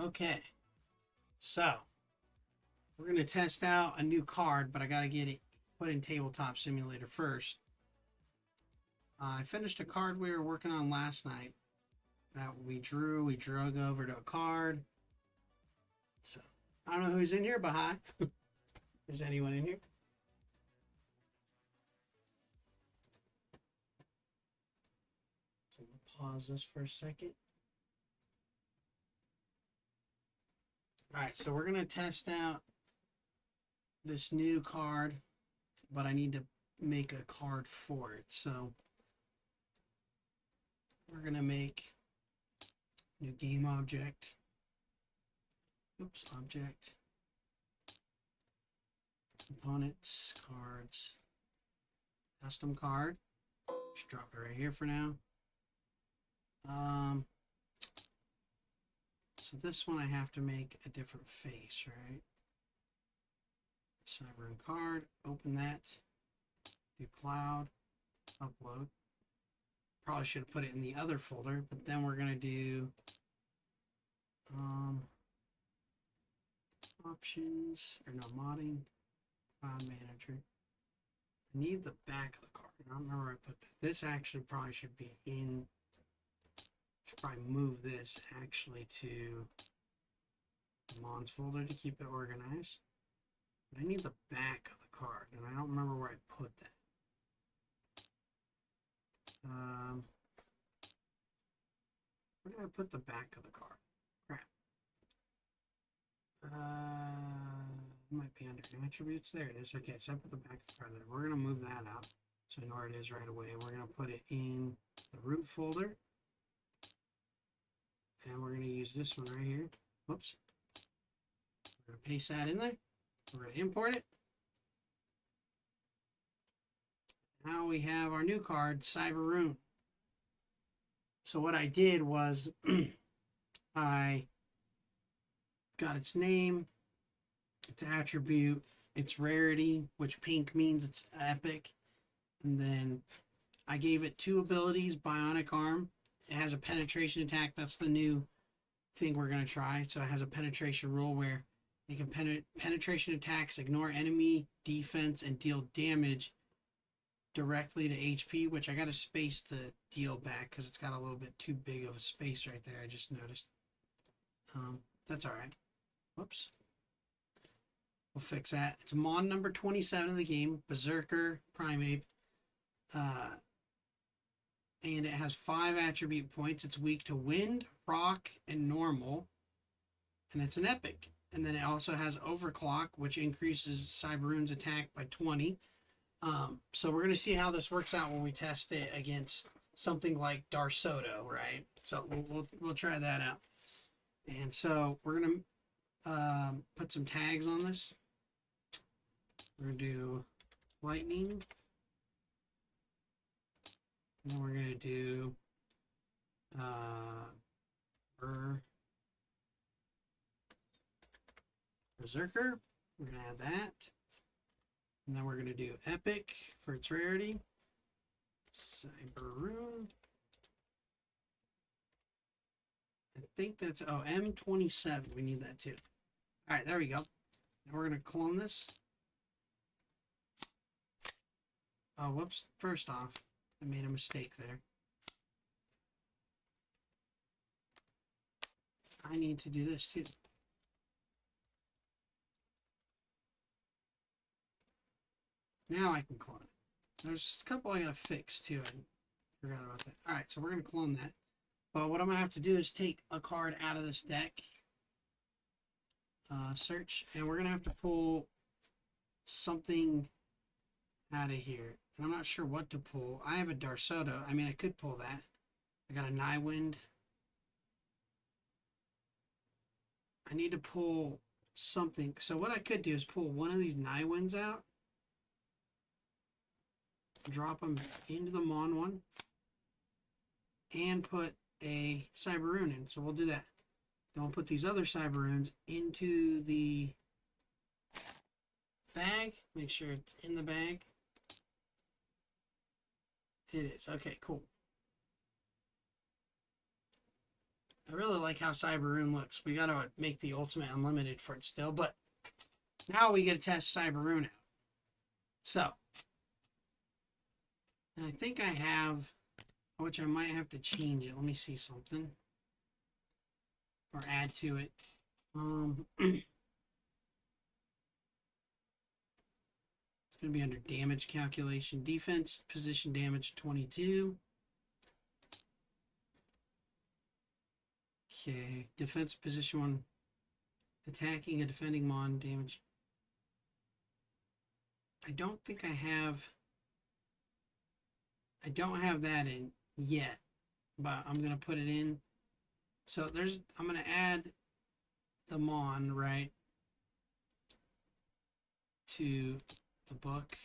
Okay, so we're going to test out a new card, but I got to get it put in Tabletop Simulator first. I finished a card we were working on last night that we drug over to a card. So, I don't know who's in here, but hi. There's anyone in here? So we'll pause this for a second. Alright, so we're going to test out this new card, but I need to make a card for it. So we're going to make new game object. Oops, object. Components, cards, custom card. Just drop it right here for now. So this one I have to make a different face, right? Cyber card, open that, do cloud, upload. Probably should have put it in the other folder, but then we're gonna do options, or no, modding, cloud manager. I need the back of the card. I don't remember where I put that. This actually probably should be in, should probably move this actually to the Mons folder to keep it organized. But I need the back of the card, and I don't remember where I put that. Where did I put the back of the card? Crap. Might be under attributes. There it is. Okay, so I put the back of the card there. We're going to move that out so I know where it is right away. We're going to put it in the root folder. And we're going to use this one right here. Whoops. We're going to paste that in there. We're going to import it. Now we have our new card, Cyberrune. So what I did was I got its name, its attribute, its rarity, which pink means it's epic. And then I gave it 2 abilities, Bionic Arm. It has a penetration attack. That's the new thing we're going to try. So it has a penetration rule where it can penetration attacks, ignore enemy defense, and deal damage directly to HP, which I got to space the deal back because it's got a little bit too big of a space right there. I just noticed. That's all right. Whoops. We'll fix that. It's Mon number 27 of the game, Berserker Primate. And it has 5 attribute points. It's weak to wind, rock, and normal. And it's an epic. And then it also has Overclock, which increases Cyberrune's attack by 20. So we're going to see how this works out when we test it against something like Darsoto, right? So we'll try that out. And so we're going to put some tags on this. We're going to do lightning. And then we're going to do Berserker. We're going to add that. And then we're going to do epic for its rarity. Cyberrune. I think that's, oh, M27. We need that too. All right, there we go. Now we're going to clone this. Oh, whoops. First off, I made a mistake there. I need to do this too. Now I can clone it. There's a couple I gotta fix too. I forgot about that. Alright, so we're gonna clone that. But what I'm gonna have to do is take a card out of this deck. Search, and we're gonna have to pull something out of here. And I'm not sure what to pull. I have a Darsoto. I mean, I could pull that. I got a Nywind. I need to pull something. So what I could do is pull one of these Nywinds out. Drop them into the Mon one. And put a Cyberrune in. So we'll do that. Then we'll put these other Cyberrunes into the bag. Make sure it's in the bag. It is. Okay, cool. I really like how Cyberrune looks. We got to make the Ultimate Unlimited for it still, but now we get to test Cyberrune out. So, and I think I have, which I might have to change it. Let me see something. Or add to it. It's going to be under damage calculation. Defense, position damage 22. Okay, defense position 1. Attacking a defending mon damage. I don't think I have that in yet, but I'm going to put it in. So I'm going to add the mon, right, to the book.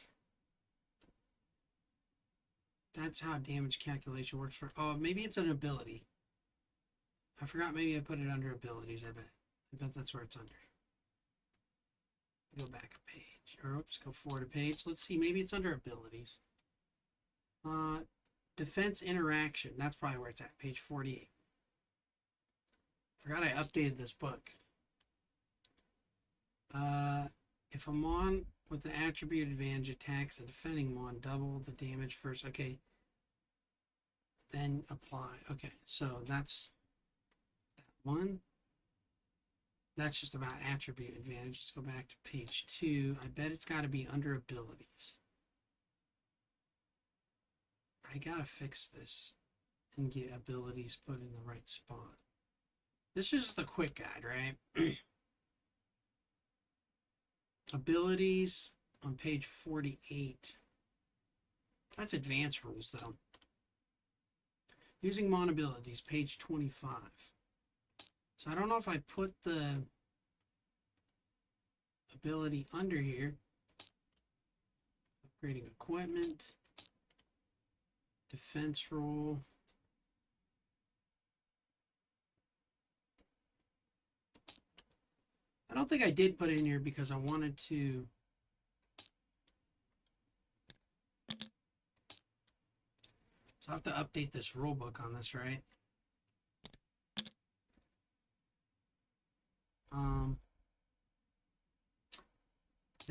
That's how damage calculation works for, oh, maybe it's an ability. I forgot, maybe I put it under abilities, I bet that's where it's under. Go back a page, or oops, go forward a page. Let's see, maybe it's under abilities. Defense interaction, that's probably where it's at, page 48. Forgot I updated this book. If a mon with the attribute advantage attacks a defending mon, double the damage first. Okay. Then apply. Okay, so that's that one. That's just about attribute advantage. Let's go back to page 2. I bet it's got to be under abilities. I gotta fix this and get abilities put in the right spot. This is the quick guide, right? Abilities on page 48. That's advanced rules, though. Using mon abilities, page 25. So I don't know if I put the ability under here. Upgrading equipment. Defense rule. I don't think I did put it in here because I wanted to. So I have to update this rule book on this, right? I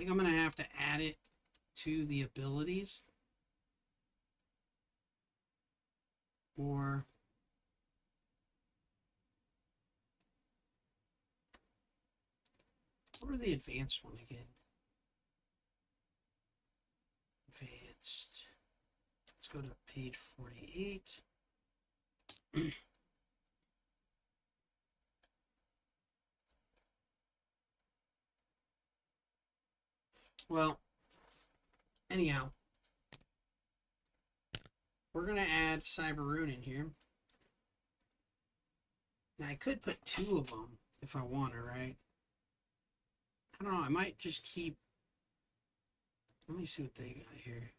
think I'm going to have to add it to the abilities. Or the advanced one again? Advanced. Let's go to page 48. Well, anyhow, we're going to add Cyberrune in here. Now, I could put 2 of them if I wanted, right? I don't know. I might just keep... Let me see what they got here.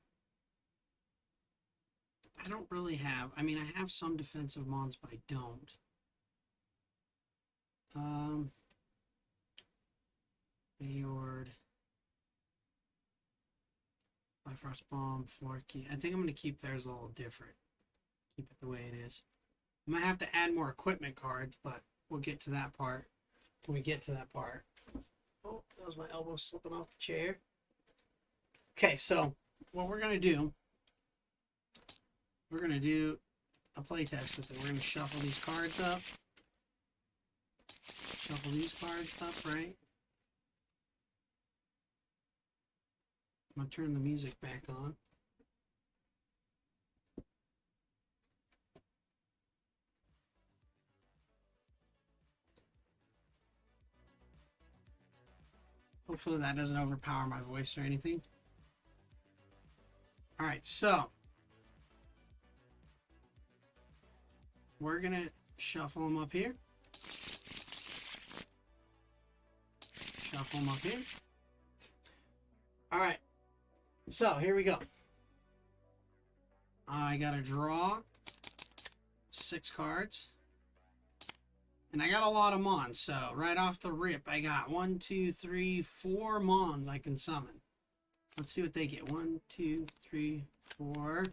I don't really have... I mean, I have some defensive mons, but I don't. Bayord. Bifrost Bomb, Floor Key. I think I'm going to keep theirs a little different. Keep it the way it is. I might have to add more equipment cards, but we'll get to that part when we get to that part. Oh, that was my elbow slipping off the chair. Okay, so what we're going to do, we're going to do a playtest with it. We're going to shuffle these cards up. Shuffle these cards up, right? I'm going to turn the music back on. Hopefully that doesn't overpower my voice or anything. Alright, so we're going to shuffle them up here. Shuffle them up here. Alright, so here we go. I got to draw 6 cards. And I got a lot of mons, so right off the rip, I got 1, 2, 3, 4 mons I can summon. Let's see what they get. 1, 2, 3, 4,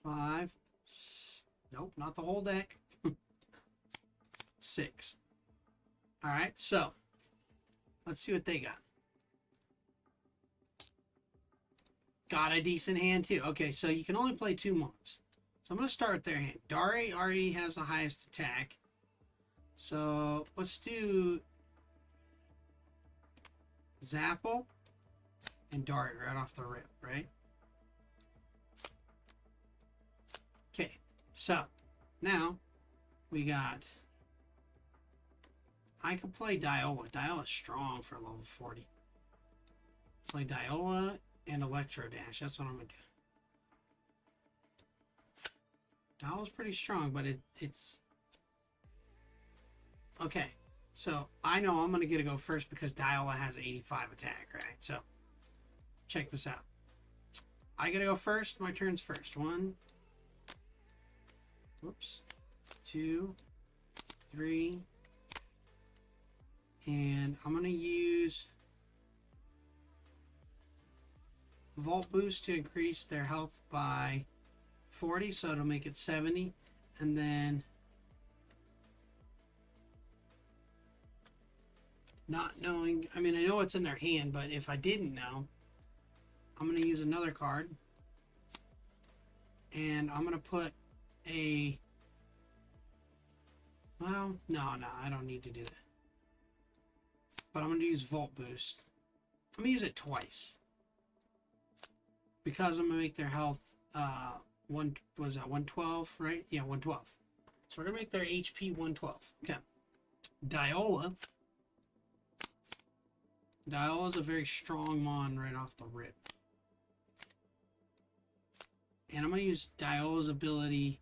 5. Nope, not the whole deck. 6. Alright, so let's see what they got. Got a decent hand too. Okay, so you can only play 2 mons. So I'm going to start with their hand. Dari already has the highest attack. So let's do Zapple and Dari right off the rip, right? Okay, so now we got, I could play Diola. Diola's strong for level 40. Play Diola and Electro Dash. That's what I'm going to do. Diola's pretty strong, but it's... Okay, so I know I'm going to get to go first because Diola has 85 attack, right? So, check this out. I get to go first. My turn's first. 1, whoops, 2, 3, and I'm going to use Vault Boost to increase their health by 40, so it'll make it 70, and then not knowing, I mean, I know it's in their hand, but if I didn't know, I'm going to use another card, and I'm going to put a, well, no, I don't need to do that, but I'm going to use Vault Boost. I'm going to use it twice, because I'm going to make their health one was that 112, right? Yeah, 112. So we're gonna make their HP 112. Okay. Diola. Diola's a very strong mon right off the rip. And I'm gonna use Diola's ability,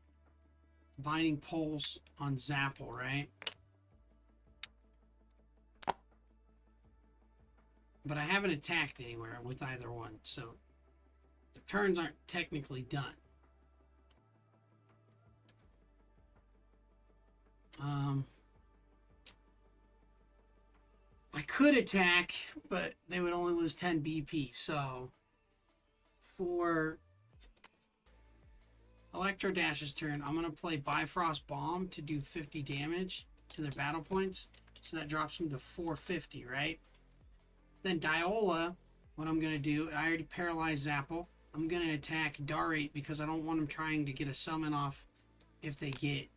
Binding Pulse on Zapple, right? But I haven't attacked anywhere with either one, so the turns aren't technically done. I could attack, but they would only lose 10 BP. So for Electro Dash's turn, I'm going to play Bifrost Bomb to do 50 damage to their battle points. So that drops them to 450, right? Then Diola, what I'm going to do, I already paralyzed Zapple. I'm going to attack Darate because I don't want them trying to get a summon off if they get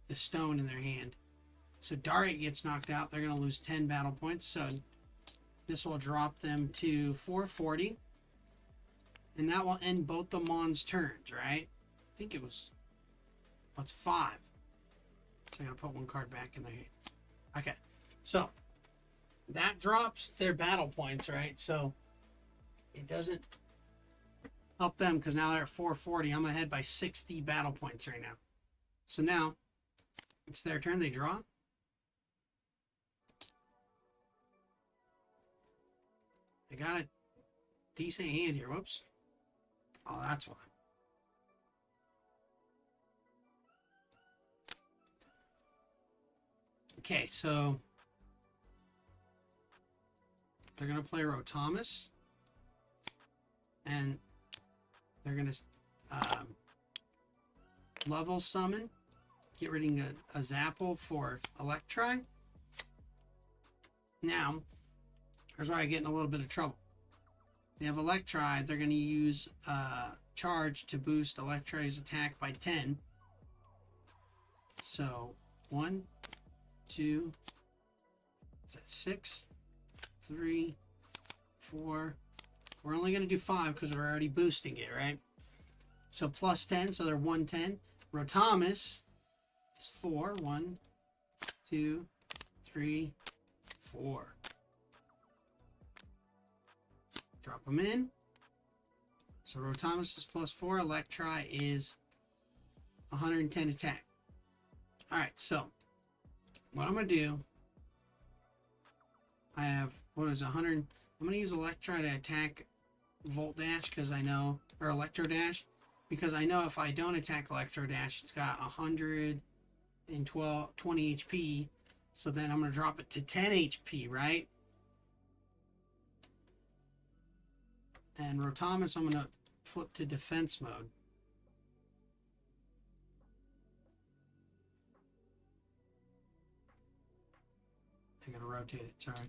the stone in their hand. So Darate gets knocked out. They're going to lose 10 battle points. So this will drop them to 440. And that will end both the Mon's turns, right? I think it was... Oh, it's 5. So I got to put one card back in their hand. Okay. So that drops their battle points, right? So it doesn't help them because now they're at 440. I'm ahead by 60 battle points right now. So now it's their turn. They draw. They got a decent hand here. Whoops. Oh, that's why. Okay, so they're going to play Rotomus. And they're going to level summon. Get rid of a Zapple for Electri. Now, here's where I get in a little bit of trouble. They have Electri. They're going to use Charge to boost Electri's attack by 10. So, 1, 2, 6, 3, 4. We're only going to do 5 because we're already boosting it, right? So plus 10, so they're 110. Rotomus is 4. 1, 2, 3, 4. Drop them in. So Rotomus is plus 4. Electri is 110 attack. Alright, so what I'm going to do, I have, what is 100? I'm going to use Electri to attack Volt Dash because I know, or Electro Dash, because I know if I don't attack Electro Dash, it's got 120 HP. So then I'm going to drop it to 10 HP, right? And Rotomus, I'm going to flip to defense mode. I got to rotate it, sorry.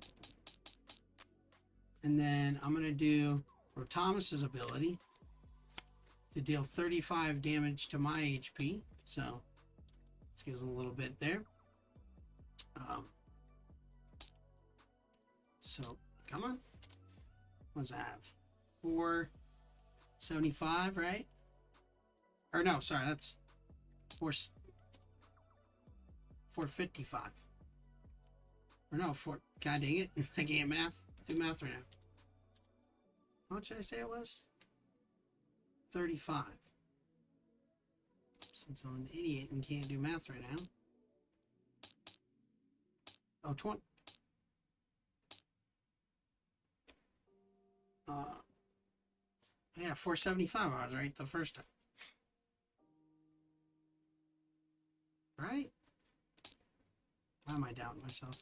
And then I'm going to do Rotomus's ability to deal 35 damage to my HP. So let's give him a little bit there. So come on. What does that have? 475, right? Or no, sorry, that's 455. Or no, God dang it. I can't do math right now. How much did I say it was? 35. Since I'm an idiot and can't do math right now. Oh, 20. Yeah, 475 I was right the first time. Right? Why am I doubting myself?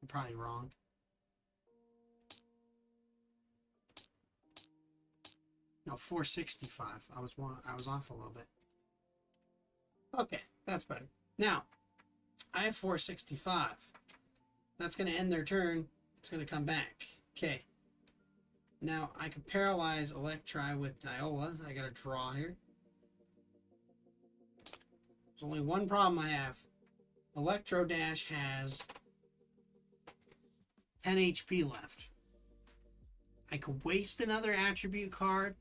I'm probably wrong. No, 465. I was off a little bit. Okay, that's better. Now, I have 465. That's going to end their turn. It's going to come back. Okay. Now, I can paralyze Electri with Diola. I got to draw here. There's only one problem I have. Electro Dash has 10 HP left. I could waste another attribute card,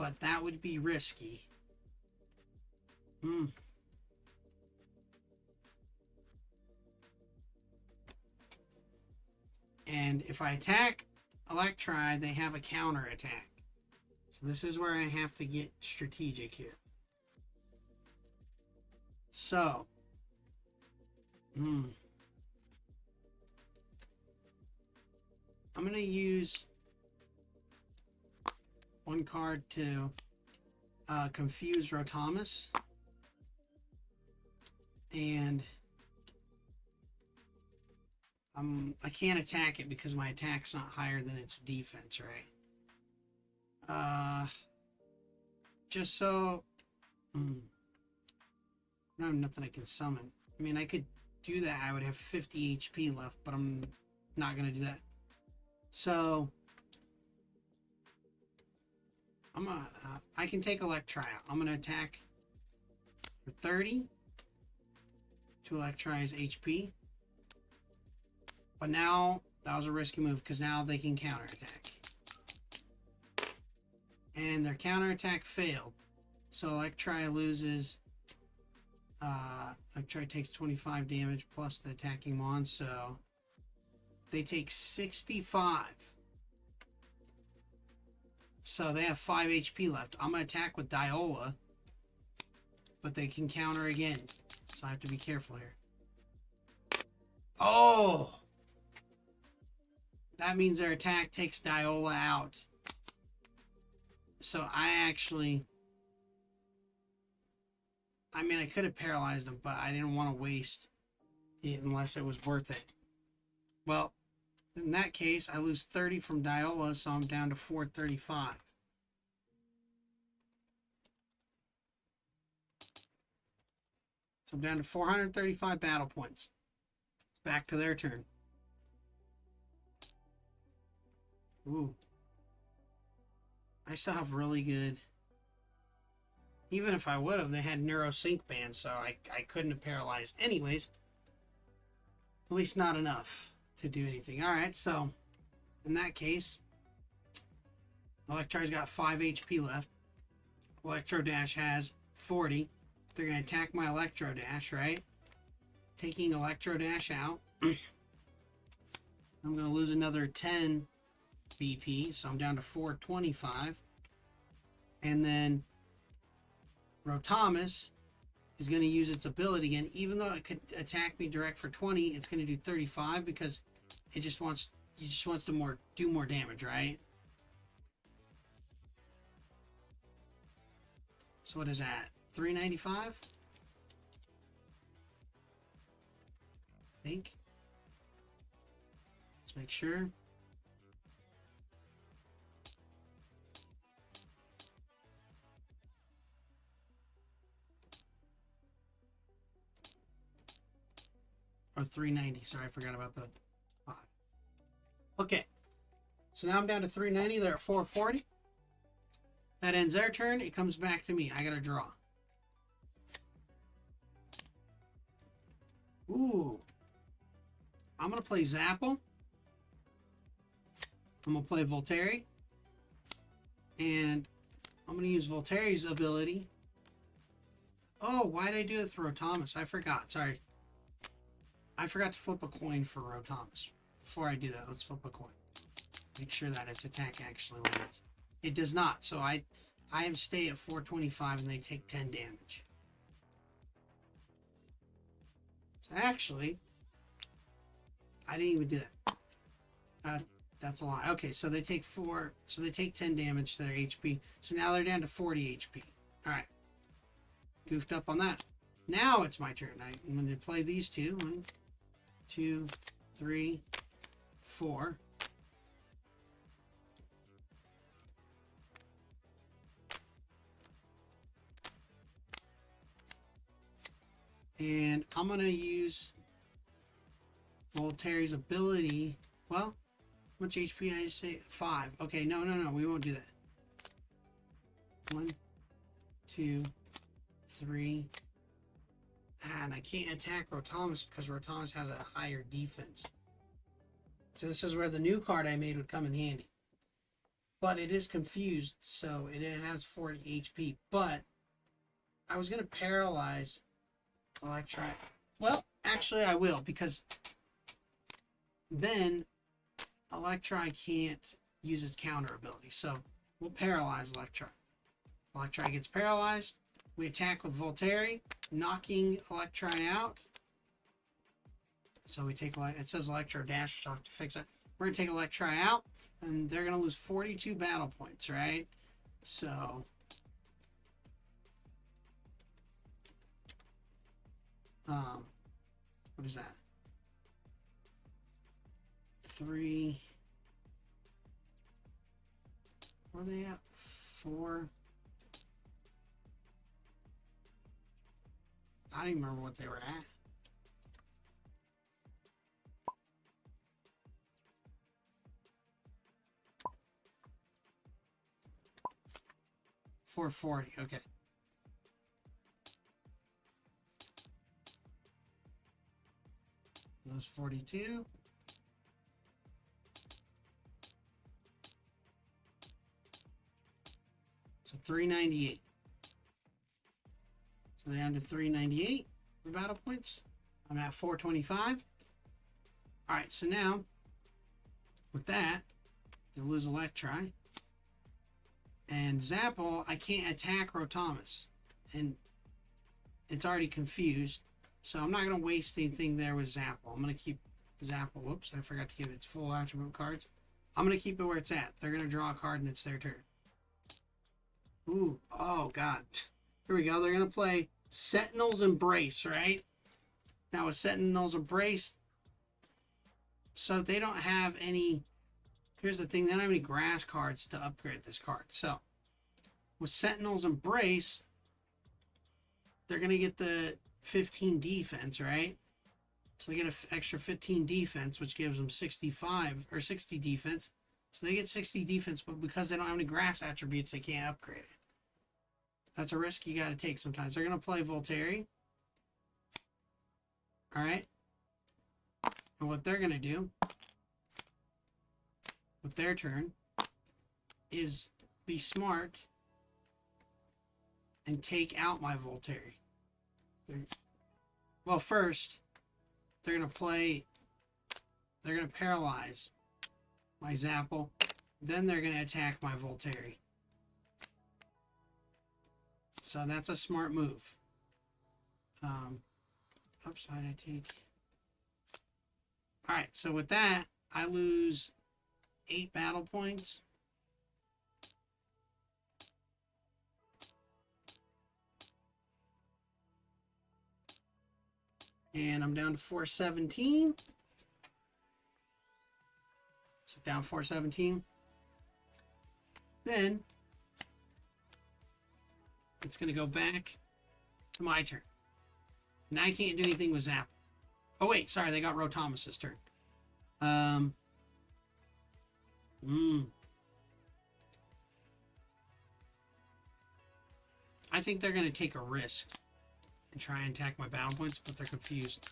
but that would be risky. And if I attack Electri, they have a counter attack. So this is where I have to get strategic here. So, I'm going to use one card to confuse Rotamus. And I can't attack it because my attack's not higher than its defense, right? Just so... I don't have nothing I can summon. I mean, I could do that. I would have 50 HP left, but I'm not going to do that. So, I can take Electri out. I'm going to attack for 30 to Electri's HP. But now, that was a risky move because now they can counterattack. And their counterattack failed. So Electri loses... Electri takes 25 damage plus the attacking mon, so they take 65. So they have 5 HP left. I'm going to attack with Diola, but they can counter again. So I have to be careful here. Oh! That means their attack takes Diola out. So I mean, I could have paralyzed them, but I didn't want to waste it unless it was worth it. Well, in that case, I lose 30 from Diola, so I'm down to 435. So I'm down to 435 battle points. Back to their turn. Ooh. I still have really good... Even if I would have, they had Neuro Sync banned, so I couldn't have paralyzed anyways. At least not enough to do anything. Alright, so in that case, Electri's got 5 HP left. Electro Dash has 40. They're going to attack my Electro Dash, right? Taking Electro Dash out. I'm going to lose another 10 BP, so I'm down to 425. And then Rotamus is going to use its ability again. Even though it could attack me direct for 20, it's going to do 35 because it just wants to do more damage, right? So what is that? 395? I think. Let's make sure. Or 390. Sorry, I forgot about the 5. Okay. So now I'm down to 390. They're at 440. That ends their turn. It comes back to me. I got to draw. Ooh. I'm going to play Zapple. I'm going to play Volteri. And I'm going to use Volteri's ability. Oh, why did I do it through Rotamus? I forgot. Sorry. I forgot to flip a coin for Rotamus. Before I do that, let's flip a coin. Make sure that its attack actually lands. It does not, so I stay at 425 and they take 10 damage. So actually, I didn't even do that. That's a lie. Okay, so they take 10 damage to their HP. So now they're down to 40 HP. Alright. Goofed up on that. Now it's my turn. I'm going to play these two. 1, 2, 3, 4. And I'm going to use Volteri's ability. Well, how much HP did I just say? 5. Okay, no, we won't do that. 1, 2, 3. And I can't attack Rotamus because Rotamus has a higher defense. So this is where the new card I made would come in handy. but it is confused, so it has 40 HP. But I was going to paralyze Electri. Well, actually I will, because then Electri can't use its counter ability. So we'll paralyze Electri. Electri gets paralyzed. We attack with Voltairy, knocking Electri out. So we take, it says Electro Dash, so I have to fix it. We're going to take Electri out, and they're going to lose 42 battle points, right? So what is that? 3. Where are they at? 4. I don't even remember what they were at. $440. Okay. Those 42. So 398. So down to 398 for battle points. I'm at 425. Alright, so now with that, they lose Electri. And Zapple, I can't attack Rotomus. And it's already confused. So I'm not going to waste anything there with Zapple. I'm going to keep Zapple. Whoops, I forgot to give it its full attribute cards. I'm going to keep it where it's at. They're going to draw a card and it's their turn. Ooh, oh god. Here we go. They're going to play Sentinel's Embrace, right? Now with Sentinel's Embrace, so they don't have any... Here's the thing, they don't have any grass cards to upgrade this card. So, with Sentinel's Embrace, they're going to get the 15 defense, right? So they get an extra 15 defense, which gives them 65 or 60 defense. So they get 60 defense, but because they don't have any grass attributes, they can't upgrade it. That's a risk you got to take sometimes. They're going to play Voltairy. Alright. And what they're going to do with their turn is be smart and take out my Voltairy. Well, first, they're going to paralyze my Zapple. Then they're going to attack my Voltairy. So that's a smart move. Oops, how did I take? Alright, so with that, I lose 8 battle points. And I'm down to 417. So down 417. Then it's going to go back to my turn. Now I can't do anything with Zap. Oh wait, sorry, they got Rotomus's turn. I think they're going to take a risk and try and attack my battle points, but they're confused.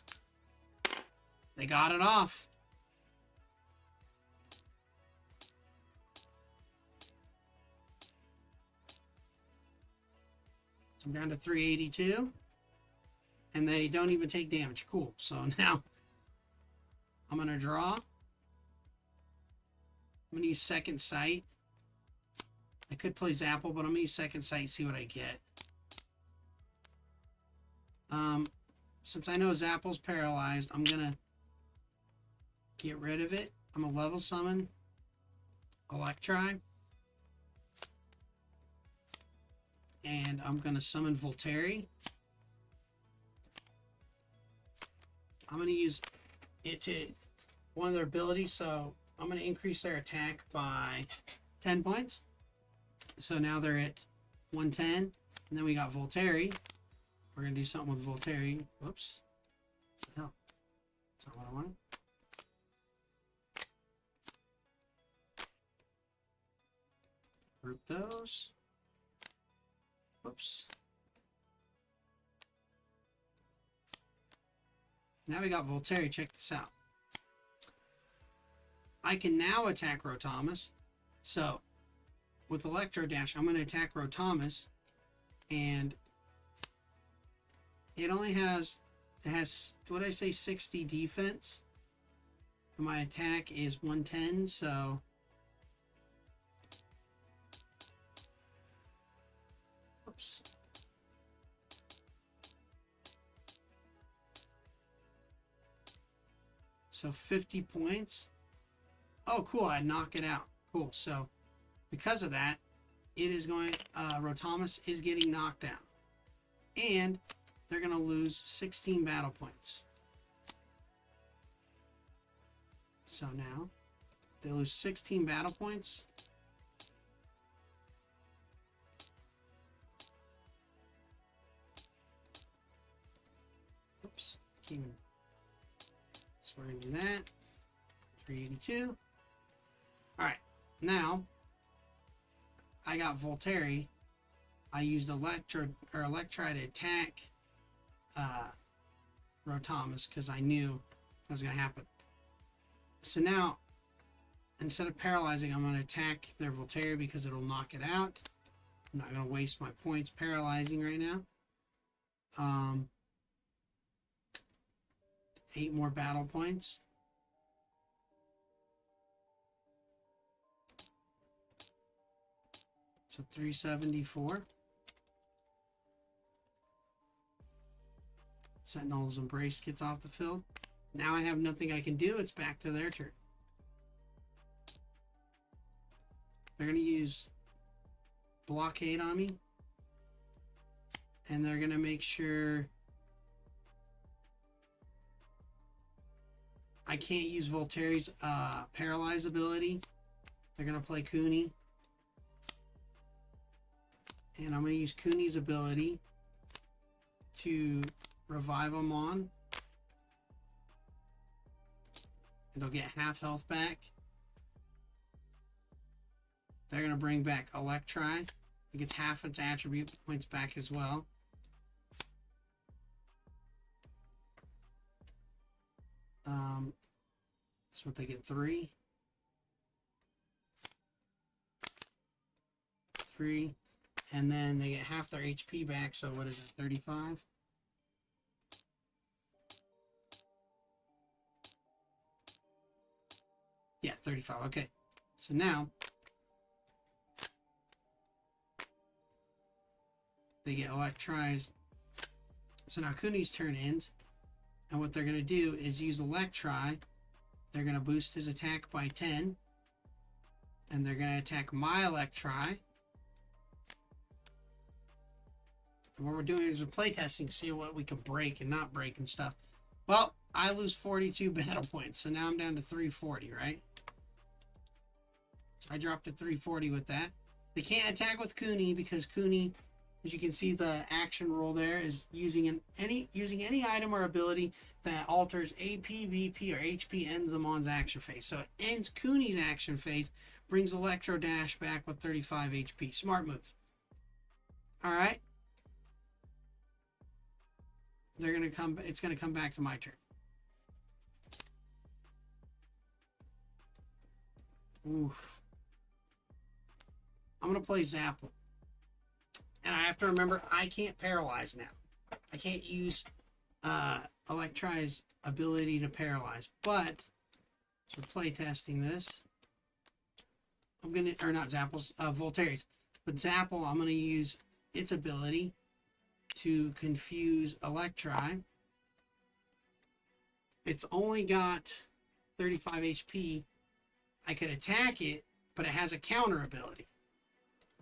They got it off. So I'm down to 382. And they don't even take damage. Cool. So now I'm going to draw. I'm going to use Second Sight. I could play Zapple, but I'm going to use Second Sight and see what I get. Since I know Zapple's paralyzed, I'm going to get rid of it. I'm going to level summon Electri. And I'm going to summon Voltairy. I'm going to use it to one of their abilities, so I'm going to increase their attack by 10 points. So now they're at 110. And then we got Voltairy. We're going to do something with Voltairy. Whoops. What the hell? That's not what I wanted. Group those. Whoops. Now we got Voltairy. Check this out. I can now attack Rotomus. So with Electro Dash, I'm going to attack Rotomus, and it only has, it has, what did I say, 60 defense. And my attack is 110, so oops. So 50 points. Oh, cool. I knock it out. Cool. So because of that, it is going, Rotomus is getting knocked out. And they're going to lose 16 battle points. So now they lose 16 battle points. Oops. Even. So we're going to do that. 382. Alright. Now, I got Volteri. I used Electri to attack Rotomus because I knew that was going to happen. So now, instead of paralyzing, I'm going to attack their Volteri because it'll knock it out. I'm not going to waste my points paralyzing right now. 8 more battle points. So 374. Sentinel's Embrace gets off the field. Now I have nothing I can do. It's back to their turn. They're going to use Blockade on me. And they're going to make sure I can't use Volteri's Paralyze ability. They're going to play Cooney. And I'm going to use Cooney's ability to revive them on. It'll get half health back. They're going to bring back Electri. It gets half its attribute points back as well. So they get 3. 3. And then they get half their HP back, so what is it, 35? Yeah, 35, okay. So now, they get Electri's. So now Cooney's turn ends, and what they're going to do is use Electri. They're going to boost his attack by 10, and they're going to attack my Electri. And what we're doing is we're playtesting, see what we can break and not break and stuff. Well, I lose 42 battle points, so now I'm down to 340, right? So I dropped to 340 with that. They can't attack with Cooney because Cooney, as you can see, the action roll there is using any item or ability that alters AP, BP, or HP ends Zamon's action phase. So it ends Cooney's action phase, brings Electro Dash back with 35 HP. Smart move. All right. They're gonna come. It's gonna come back to my turn. Oof. I'm gonna play Zapple, and I have to remember I can't paralyze now. I can't use Electri's ability to paralyze, but so play testing this. I'm gonna, or not Zapple's, Volteri's, but Zapple. I'm gonna use its ability to confuse Electri. It's only got 35 HP. I could attack it, but it has a counter ability,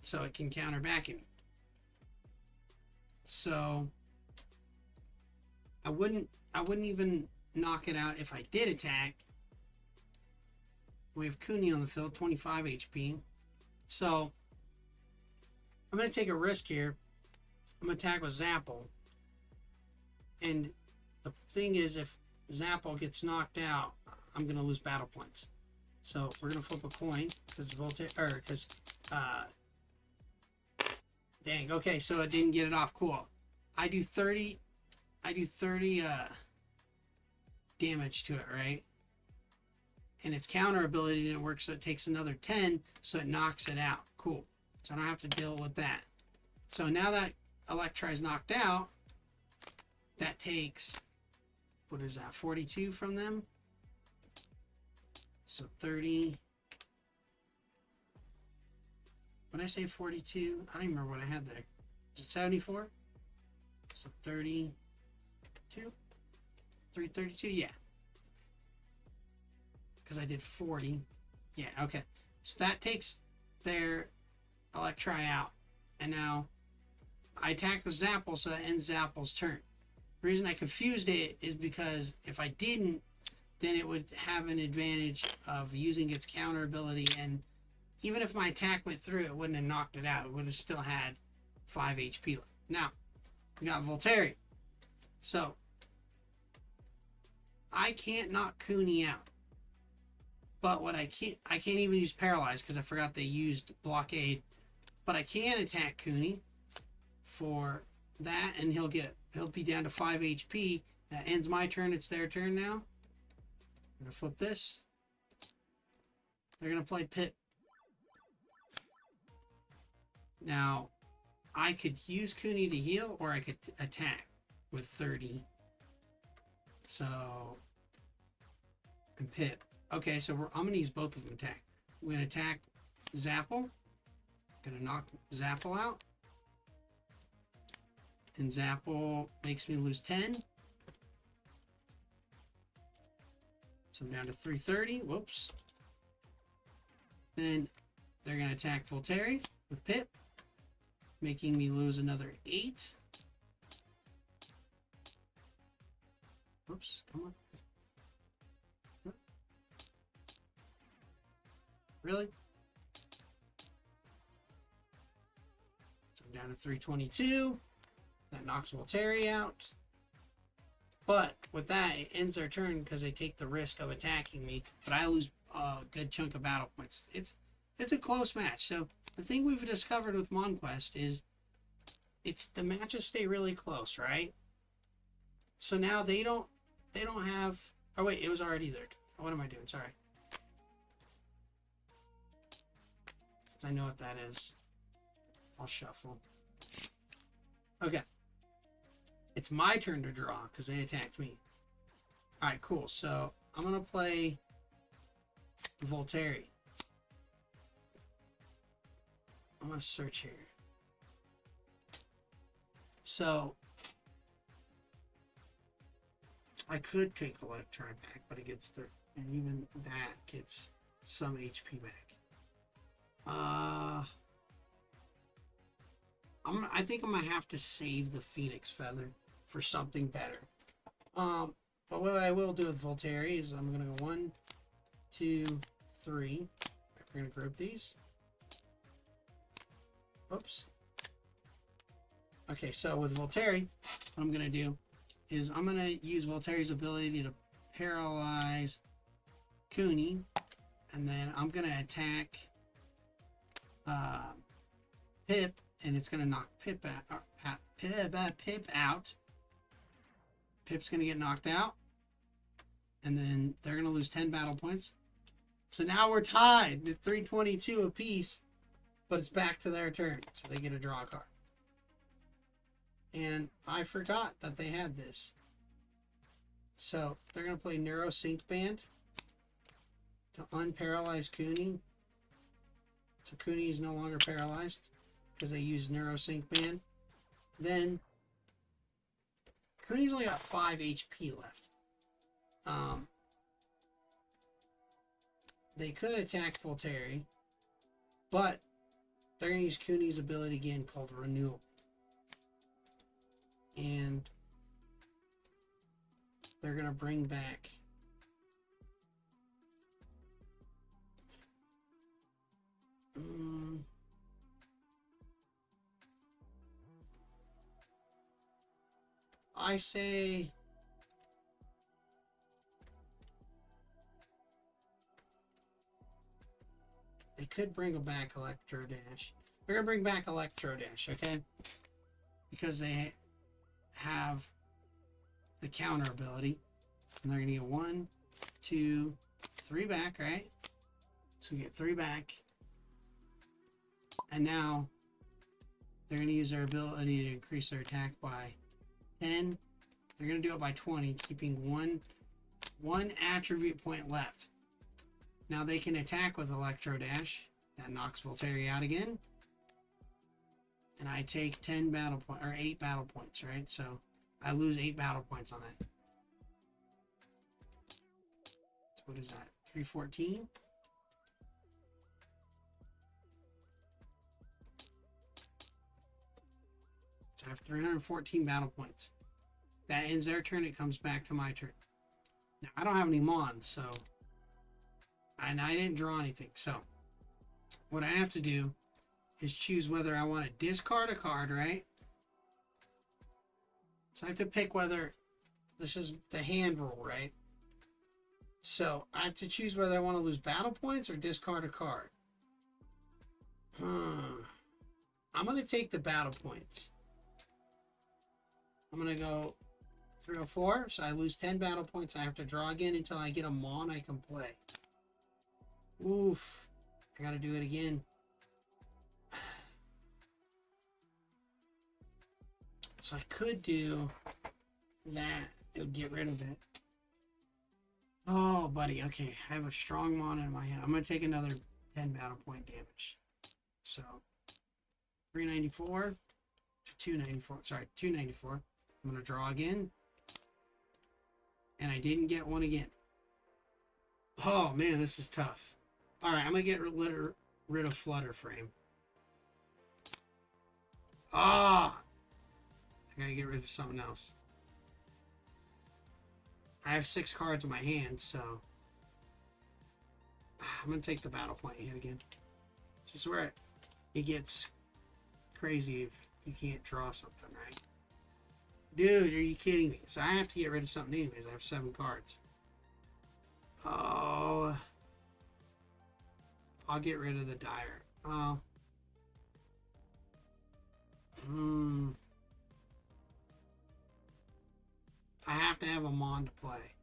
so it can counter back at me. So I wouldn't even knock it out if I did attack. We have Cooney on the field, 25 HP. So I'm going to take a risk here. I'm going to attack with Zapple. And the thing is, if Zapple gets knocked out, I'm going to lose battle points. So we're going to flip a coin because dang, okay, so it didn't get it off. Cool. I do 30 damage to it, right? And its counter ability didn't work, so it takes another 10, so it knocks it out. Cool. So I don't have to deal with that. So now that Electri is knocked out, that takes, what is that, 42 from them? So 30. What did I say, 42? I don't even remember what I had there. Is it 74? So 32? 332? Yeah. Because I did 40. Yeah, okay. So that takes their Electri out. And now I attacked with Zapple, so that ends Zapple's turn. The reason I confused it is because if I didn't, then it would have an advantage of using its counter ability, and even if my attack went through, it wouldn't have knocked it out. It would have still had 5 HP left. Now, we got Volteri. So, I can't knock Cooney out. But what I can't even use Paralyze because I forgot they used Blockade. But I can attack Cooney for that, and he'll be down to 5 HP. That ends my turn. It's their turn now. I'm going to flip this. They're going to play Pip. Now, I could use Cooney to heal, or I could attack with 30. So, and Pip. Okay, so I'm going to use both of them attack. We're going to attack Zapple. Going to knock Zapple out. And Zapple makes me lose 10. So I'm down to 330. Whoops. Then they're going to attack Volteri with Pip, making me lose another 8. Whoops. Come on. Really? So I'm down to 322. That knocks Volteri out. But with that, it ends their turn because they take the risk of attacking me. But I lose a good chunk of battle points. It's a close match. So the thing we've discovered with Monquest is the matches stay really close, right? So now they don't have. Oh wait, it was already there. What am I doing? Sorry. Since I know what that is, I'll shuffle. Okay. It's my turn to draw because they attacked me. Alright, cool. So I'm going to play Volteri. I'm going to search here. So I could take Electri back, but it gets and even that gets some HP back. I think I'm gonna have to save the Phoenix Feather for something better. But what I will do with Volteri is I'm gonna go 1, 2, 3. We're gonna group these. Oops. Okay, so with Volteri, what I'm gonna do is I'm gonna use Volteri's ability to paralyze Cooney, and then I'm gonna attack Pip, and it's gonna knock Pip out. Pip's gonna get knocked out, and then they're gonna lose 10 battle points. So now we're tied at 322 apiece, but it's back to their turn, so they get a draw card. And I forgot that they had this. So they're going to play Neuro Sync Band to unparalyze Cooney. So Cooney is no longer paralyzed because they use Neuro Sync Band. Then Cooney's only got 5 HP left. They could attack Volteri, but they're going to use Cooney's ability again called Renewal. And they're going to bring back I say they could bring back Electro Dash. They're going to bring back Electro Dash, okay? Because they have the counter ability, and they're gonna get 1, 2, 3 back, right? So we get 3 back, And now they're going to use their ability to increase their attack by 10. They're going to do it by 20, keeping one attribute point left. Now they can attack with Electro Dash. That knocks Volteri out again. And I take 10 battle point or 8 battle points, right? So I lose 8 battle points on that. So what is that? 314. So I have 314 battle points. That ends their turn. It comes back to my turn. Now I don't have any Mons, so and I didn't draw anything. So what I have to do is choose whether I want to discard a card, right? So I have to pick whether this is the hand rule, right? So I have to choose whether I want to lose battle points or discard a card. I'm going to take the battle points. I'm going to go 304, so I lose 10 battle points. I have to draw again until I get a Mon I can play. Oof. I got to do it again. So I could do that. It'll get rid of it. Oh, buddy. Okay. I have a strong Mon in my hand. I'm going to take another 10 battle point damage. So 394 to 294. Sorry, 294. I'm going to draw again. And I didn't get one again. Oh, man, this is tough. All right, I'm going to get rid of Flutter Frame. Ah! I got to get rid of something else. I have 6 cards in my hand, so I'm going to take the battle point hit again. This is where it gets crazy if you can't draw something, right? Dude, are you kidding me? So I have to get rid of something anyways. I have 7 cards. Oh. I'll get rid of the Dire. Oh. I have to have a Mon to play.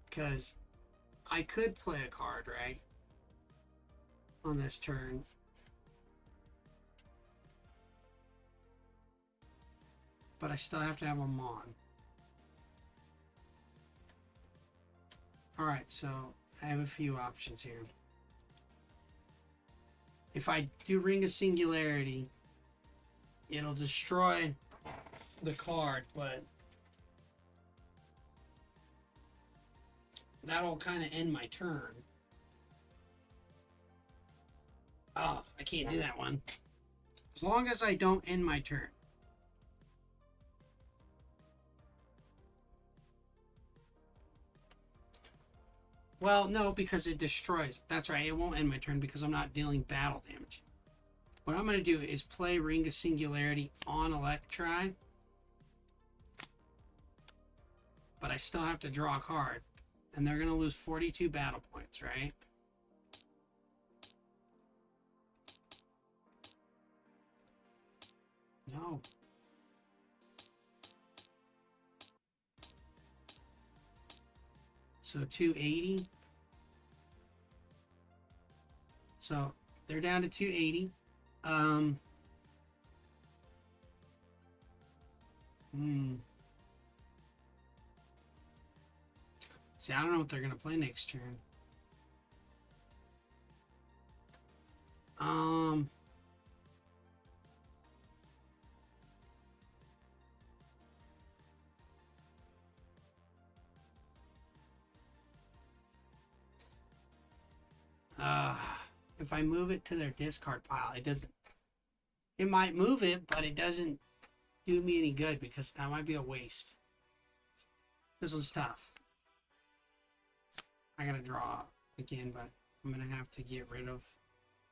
Because I could play a card, right? On this turn. But I still have to have a Mon. Alright, so I have a few options here. If I do Ring of Singularity, it'll destroy the card, but that'll kind of end my turn. Oh, I can't do that one. As long as I don't end my turn. Well, no, because it destroys. That's right, it won't end my turn because I'm not dealing battle damage. What I'm going to do is play Ring of Singularity on Electri. But I still have to draw a card. And they're going to lose 42 battle points, right? No. So 280. So they're down to 280. See, I don't know what they're gonna play next turn. If I move it to their discard pile, it doesn't. It might move it, but it doesn't do me any good because that might be a waste. This was tough. I gotta draw again, but I'm gonna have to get rid of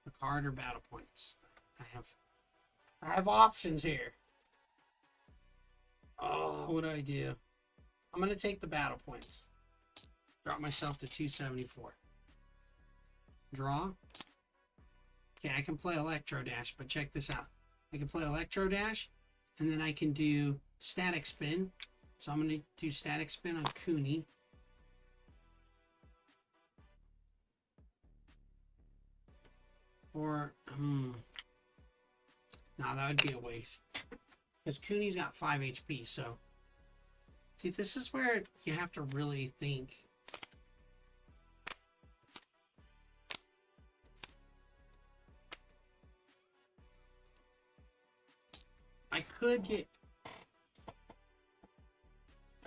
the card or battle points. I have options here. Oh, what do? I'm gonna take the battle points. Drop myself to 274. Draw. Okay, I can play Electro Dash, but check this out. I can play Electro Dash, and then I can do Static Spin. So I'm going to do Static Spin on Cooney. Or, no, that would be a waste. Because Cooney's got 5 HP, so... See, this is where you have to really think. I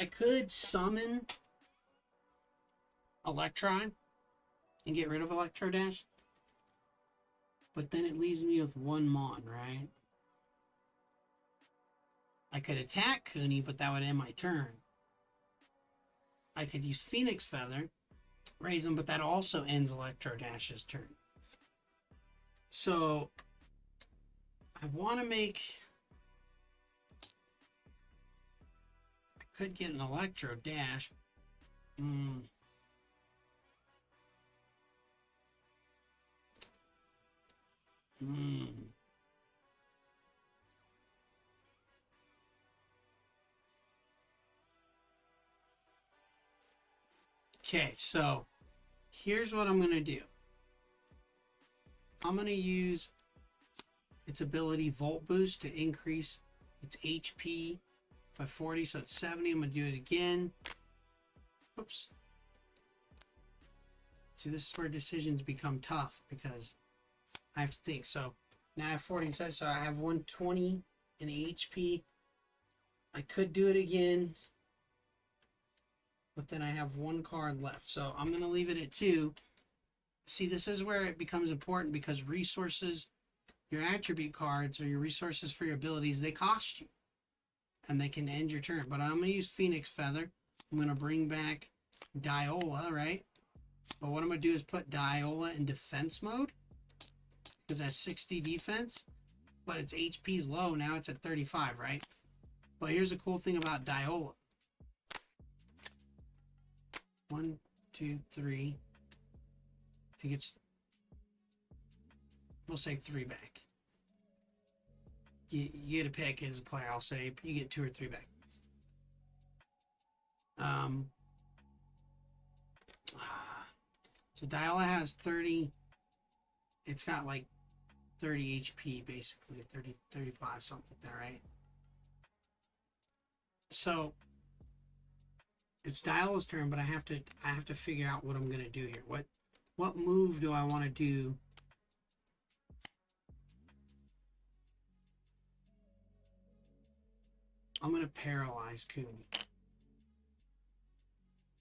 could summon Electron and get rid of Electro Dash. But then it leaves me with 1 Mon, right? I could attack Cooney, but that would end my turn. I could use Phoenix Feather, raise him, but that also ends Electro Dash's turn. So, I want to make... I could get an Electro Dash. Okay, so here's what I'm going to do. I'm going to use its ability Volt Boost to increase its HP by 40, so it's 70. I'm going to do it again. Oops. See, this is where decisions become tough because I have to think. So now I have 40 inside, so I have 120 in HP. I could do it again, but then I have 1 card left. So I'm going to leave it at 2. See, this is where it becomes important because resources, your attribute cards or your resources for your abilities, they cost you. And they can end your turn. But I'm going to use Phoenix Feather. I'm going to bring back Diola, right? But what I'm going to do is put Diola in defense mode. Because that's 60 defense. But its HP is low. Now it's at 35, right? But here's the cool thing about Diola. 1, 2, 3. It gets, we'll say 3 back. You get a pick as a player, I'll say. You get 2 or 3 back. So Diola has 30. It's got like 30 HP basically, 30, 35, something like that, right? So it's Diola's turn, but I have to figure out what I'm gonna do here. What move do I want to do? I'm going to paralyze Cooney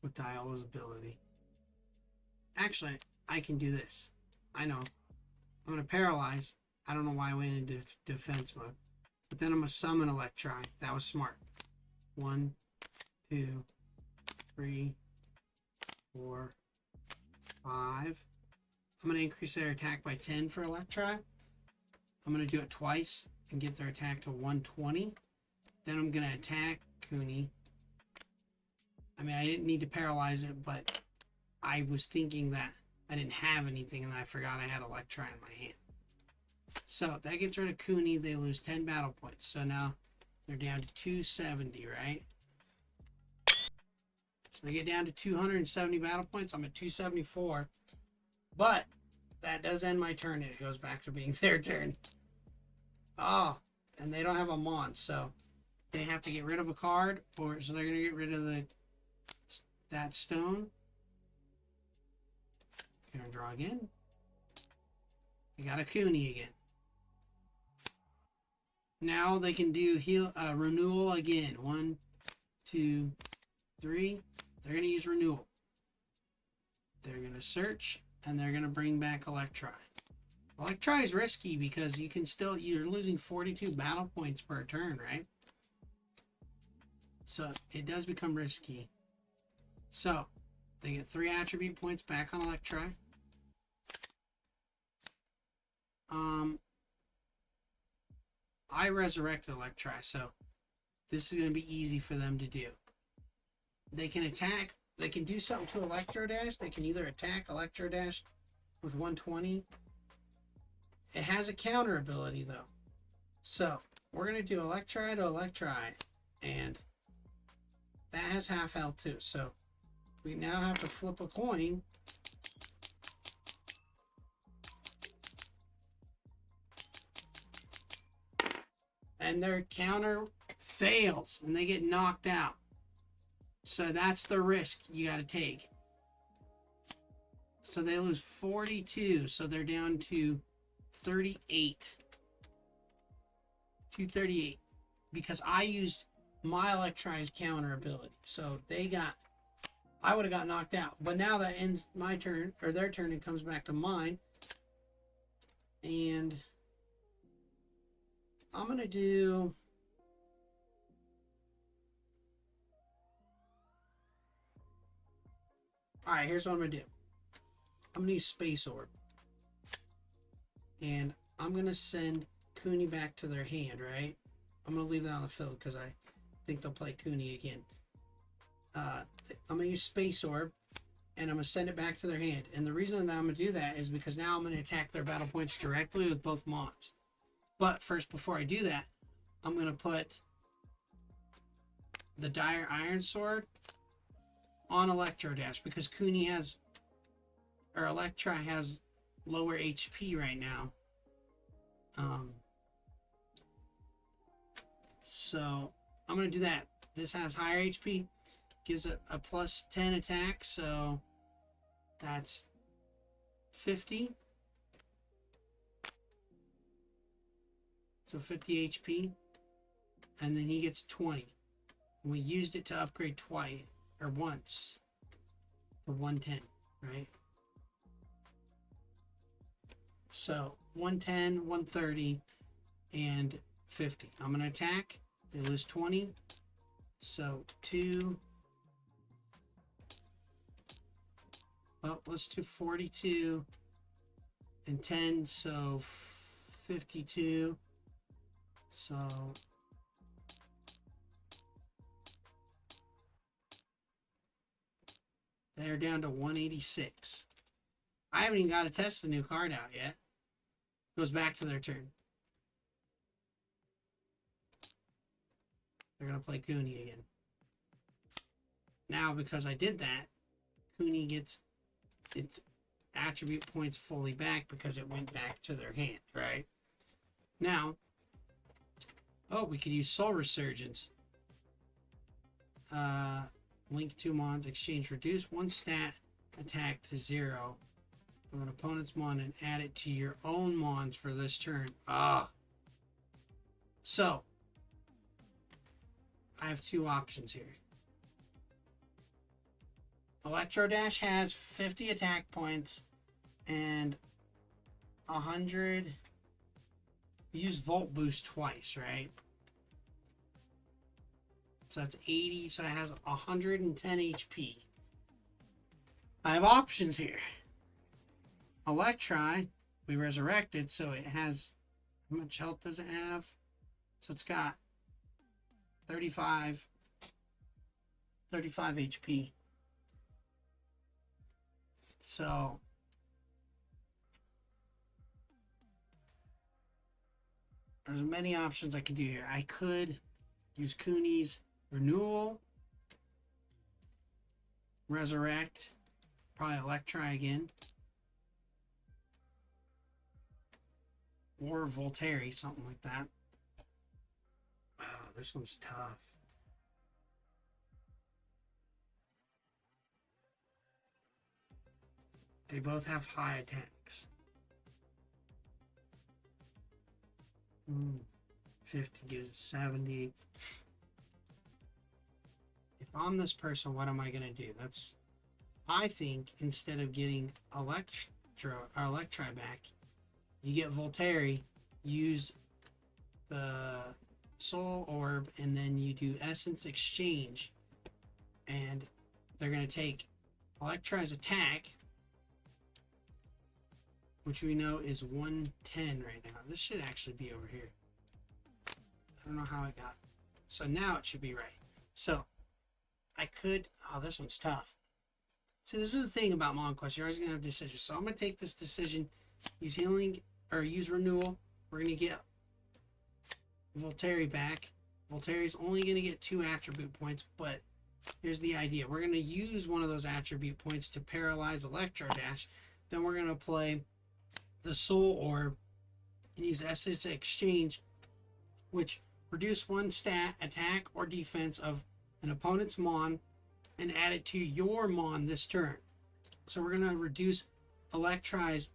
with Diola's ability. Actually, I can do this. I know. I'm going to paralyze. I don't know why I went into defense mode. But then I'm going to summon Electron. That was smart. 1, 2, 3, 4, 5. I'm going to increase their attack by 10 for Electron. I'm going to do it twice and get their attack to 120. Then I'm going to attack Cooney. I mean, I didn't need to paralyze it, but I was thinking that I didn't have anything and I forgot I had Electron in my hand. So that gets rid of Cooney. They lose 10 battle points. So now they're down to 270, right? So they get down to 270 battle points. I'm at 274. But that does end my turn. It goes back to being their turn. Oh, and they don't have a Mon, so they have to get rid of a card, or so they're going to get rid of that stone. Going to draw again. They got a Cooney again. Now they can do renewal again. 1, 2, 3. They're going to use renewal. They're going to search, and they're going to bring back Electri. Electri is risky because you're losing 42 battle points per turn, right? So it does become risky. So they get 3 attribute points back on Electri. I resurrected Electri, so this is going to be easy for them to do. They can attack. They can do something to Electro Dash. They can either attack Electro Dash with 120. It has a counter ability, though. So we're going to do Electri to Electri, and that has half health, too. So we now have to flip a coin. and their counter fails and they get knocked out. So that's the risk you got to take. So they lose 42, so they're down to 38. 238. Because I used my Electri's counter ability. So I would have got knocked out. But now that ends my turn, or their turn, and comes back to mine. And I'm going to do... Alright, here's what I'm going to do. I'm going to use Space Orb. And I'm going to send Cooney back to their hand, right? I'm going to leave that on the field because I think they'll play Cooney again. I'm going to use Space Orb, and I'm going to send it back to their hand. And the reason that I'm going to do that is because now I'm going to attack their battle points directly with both Mons. But first, before I do that, I'm going to put the Dire Iron Sword on Electro Dash because Cooney has... or Electra has lower HP right now. So I'm going to do that. This has higher HP. Gives it a plus 10 attack. So that's 50. So 50 HP. And then he gets 20. And we used it to upgrade twice. Or once. For 110. Right? So 110, 130, and 50. I'm going to attack. They lose 20. So 2. Well, let's do 42 and 10. So 52. So they're down to 186. I haven't even got to test the new card out yet. Goes back to their turn. They're going to play Cooney again. Now, because I did that, Cooney gets its attribute points fully back because it went back to their hand, right? Now, oh, we could use Soul Resurgence. Link 2 Mons, exchange reduce one stat attack to 0 of an opponent's Mon and add it to your own Mons for this turn. So, I have two options here. Electro Dash has 50 attack points and 100. Use Volt Boost twice, right? So that's 80, so it has 110 HP. I have options here. Electri, we resurrected, so it has... How much health does it have? So it's got 35 HP. So there's many options I could do here. I could use Cooney's Renewal, Resurrect, probably Electri again, or Voltairy, something like that. Oh, this one's tough. They both have high attacks. 50 gives it 70. If I'm this person, what am I going to do? I think instead of getting Electri back, you get Voltairy, use the Soul Orb, and then you do Essence Exchange. And they're going to take Electri's attack, which we know is 110 right now. This should actually be over here. I don't know how it got. So now it should be right. So I could... Oh, this one's tough. So this is the thing about Monquest. You're always going to have decisions. So I'm going to take this decision, use Healing, or use Renewal. We're going to get Voltairy back. Voltairy's only going to get 2 attribute points, but here's the idea. We're going to use one of those attribute points to paralyze Electro Dash. Then we're going to play the Soul Orb and use Essence Exchange, which Reduce one stat, attack, or defense of an opponent's Mon and add it to your Mon this turn. So we're going to reduce Electri's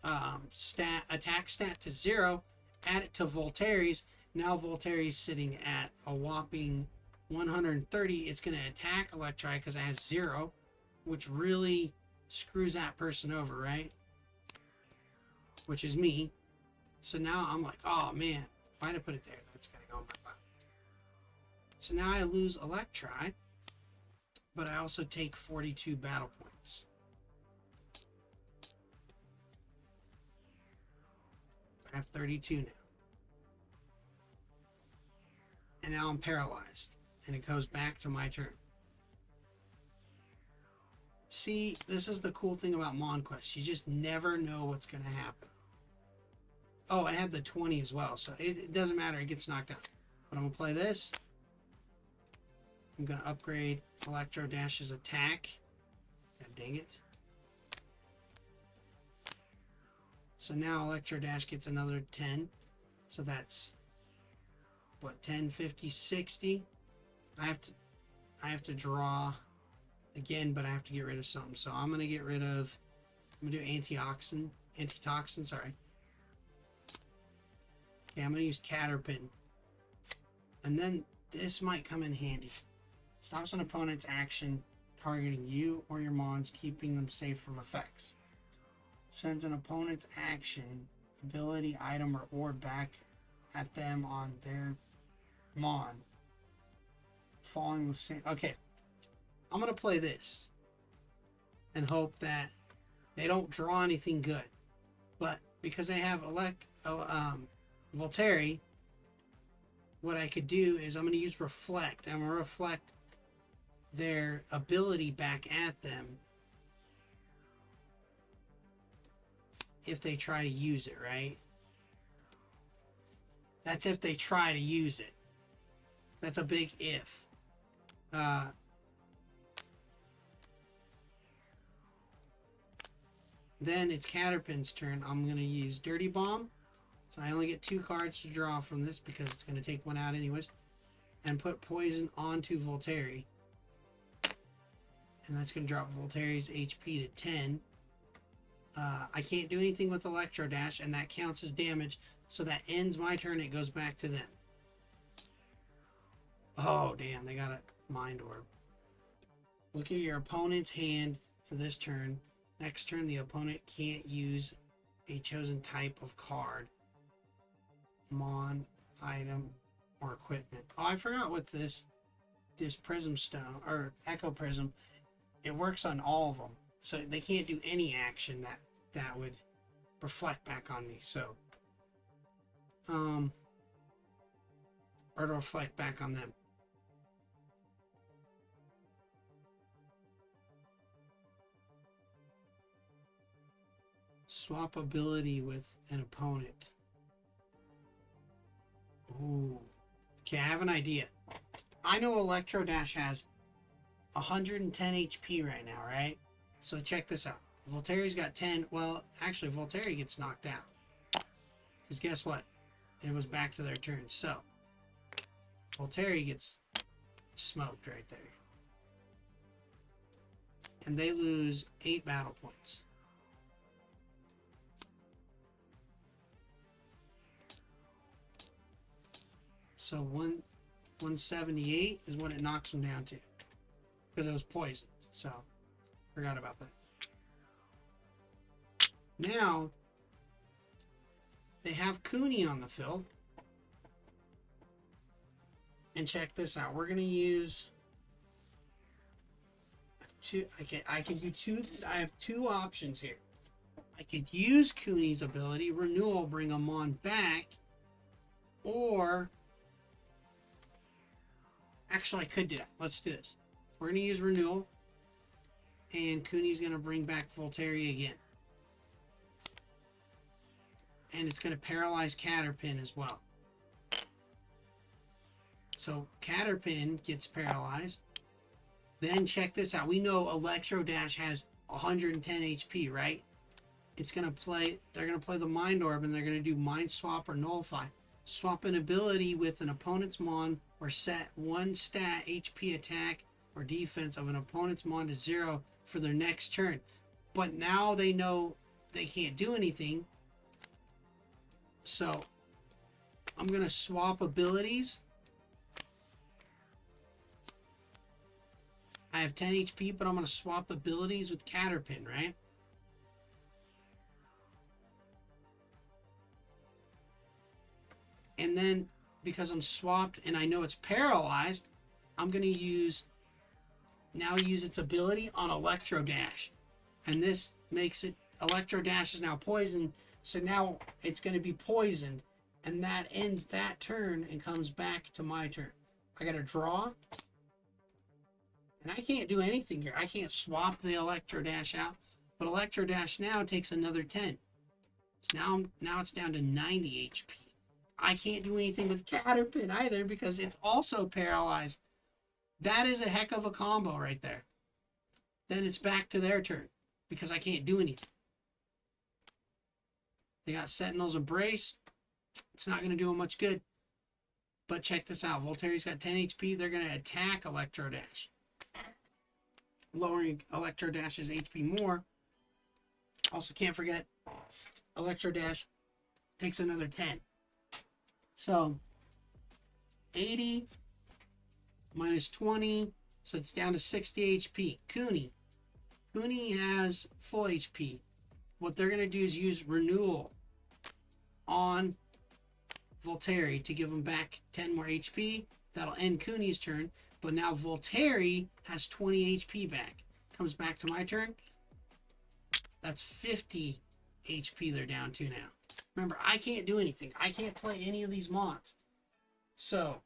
attack stat to 0, add it to Voltaire's. Now Voltaire's sitting at a whopping 130. It's going to attack Electri because it has 0, which really screws that person over, right? Which is me. So now I'm like, oh man, why'd I put it there? That's got to go in my butt. So now I lose Electri, but I also take 42 battle points. I have 32 now. And now I'm paralyzed. And it goes back to my turn. See, this is the cool thing about Monquest. You just never know what's going to happen. Oh, I had the 20 as well, so it doesn't matter. It gets knocked out. But I'm going to play this. I'm going to upgrade Electro Dash's attack. God dang it. So now Electro Dash gets another 10. So that's, what, 10, 50, 60? I have to draw again, but I have to get rid of something. So I'm going to get rid of, I'm going to do antitoxin, sorry. Okay, I'm going to use Caterpin. And then this might come in handy. Stops an opponent's action targeting you or your Mons, keeping them safe from effects. Sends an opponent's action, ability, item, or orb back at them on their Mon. Falling with same. Okay, I'm going to play this and hope that they don't draw anything good. But because I have Voltaire, what I could do is I'm going to use Reflect. I'm going to reflect their ability back at them if they try to use it, right? That's if they try to use it. That's a big if. Then it's Caterpin's turn. I'm going to use Dirty Bomb. So I only get 2 cards to draw from this because it's going to take one out anyways. And put Poison onto Voltaire. And that's going to drop Voltaire's HP to 10. I can't do anything with Electro Dash, and that counts as damage. So that ends my turn. It goes back to them. Oh, damn. They got a Mind Orb. Look at your opponent's hand for this turn. Next turn, the opponent can't use a chosen type of card, Mon, item, or equipment. Oh, I forgot what this Prism Stone, or Echo Prism, it works on all of them. So they can't do any action that would reflect back on me. So, or to reflect back on them. Swap ability with an opponent. Ooh. Okay, I have an idea. I know Electro Dash has 110 HP right now, right? So check this out. Voltaire's got 10. Well, actually, Voltaire gets knocked out. Because guess what? It was back to their turn. So, Voltaire gets smoked right there. And they lose 8 battle points. So 178 is what it knocks them down to. Because it was poisoned. So, forgot about that. Now, they have Cooney on the field. And check this out. We're going to use two. Okay, I can do two. I have 2 options here. I could use Cooney's ability, Renewal, bring them on back, or actually I could do that. Let's do this. We're going to use Renewal, and Cooney's going to bring back Voltaire again. And it's going to paralyze Caterpin as well. So Caterpin gets paralyzed. Then check this out. We know Electro Dash has 110 HP, right? it's going to play, they're going to play the Mind Orb, and they're going to do Mind Swap or Nullify. Swap an ability with an opponent's Mon, or set one stat, HP, attack, or defense of an opponent's Mon to 0 for their next turn. But now they know they can't do anything. So I'm going to swap abilities. I have 10 HP, but I'm going to swap abilities with Caterpin, right? And then, because I'm swapped and I know it's paralyzed, I'm going to use its ability on Electro Dash. And this makes it, Electro Dash is now poisoned, so now it's going to be poisoned. And that ends that turn and comes back to my turn. I got to draw. And I can't do anything here. I can't swap the Electro Dash out. But Electro Dash now takes another 10. So now it's down to 90 HP. I can't do anything with Caterpin either because it's also paralyzed. That is a heck of a combo right there. Then it's back to their turn because I can't do anything. They got Sentinel's Embrace. It's not going to do them much good. But check this out. Voltaire's got 10 HP. They're going to attack Electro Dash, lowering Electro Dash's HP more. Also, can't forget, Electro Dash takes another 10. So, 80 minus 20, so it's down to 60 HP. Cooney has full HP. What they're going to do is use Renewal on Voltaire to give him back 10 more HP. That'll end Cooney's turn. But now Voltaire has 20 HP back. Comes back to my turn. That's 50 HP they're down to now. Remember, I can't do anything. I can't play any of these mods. So,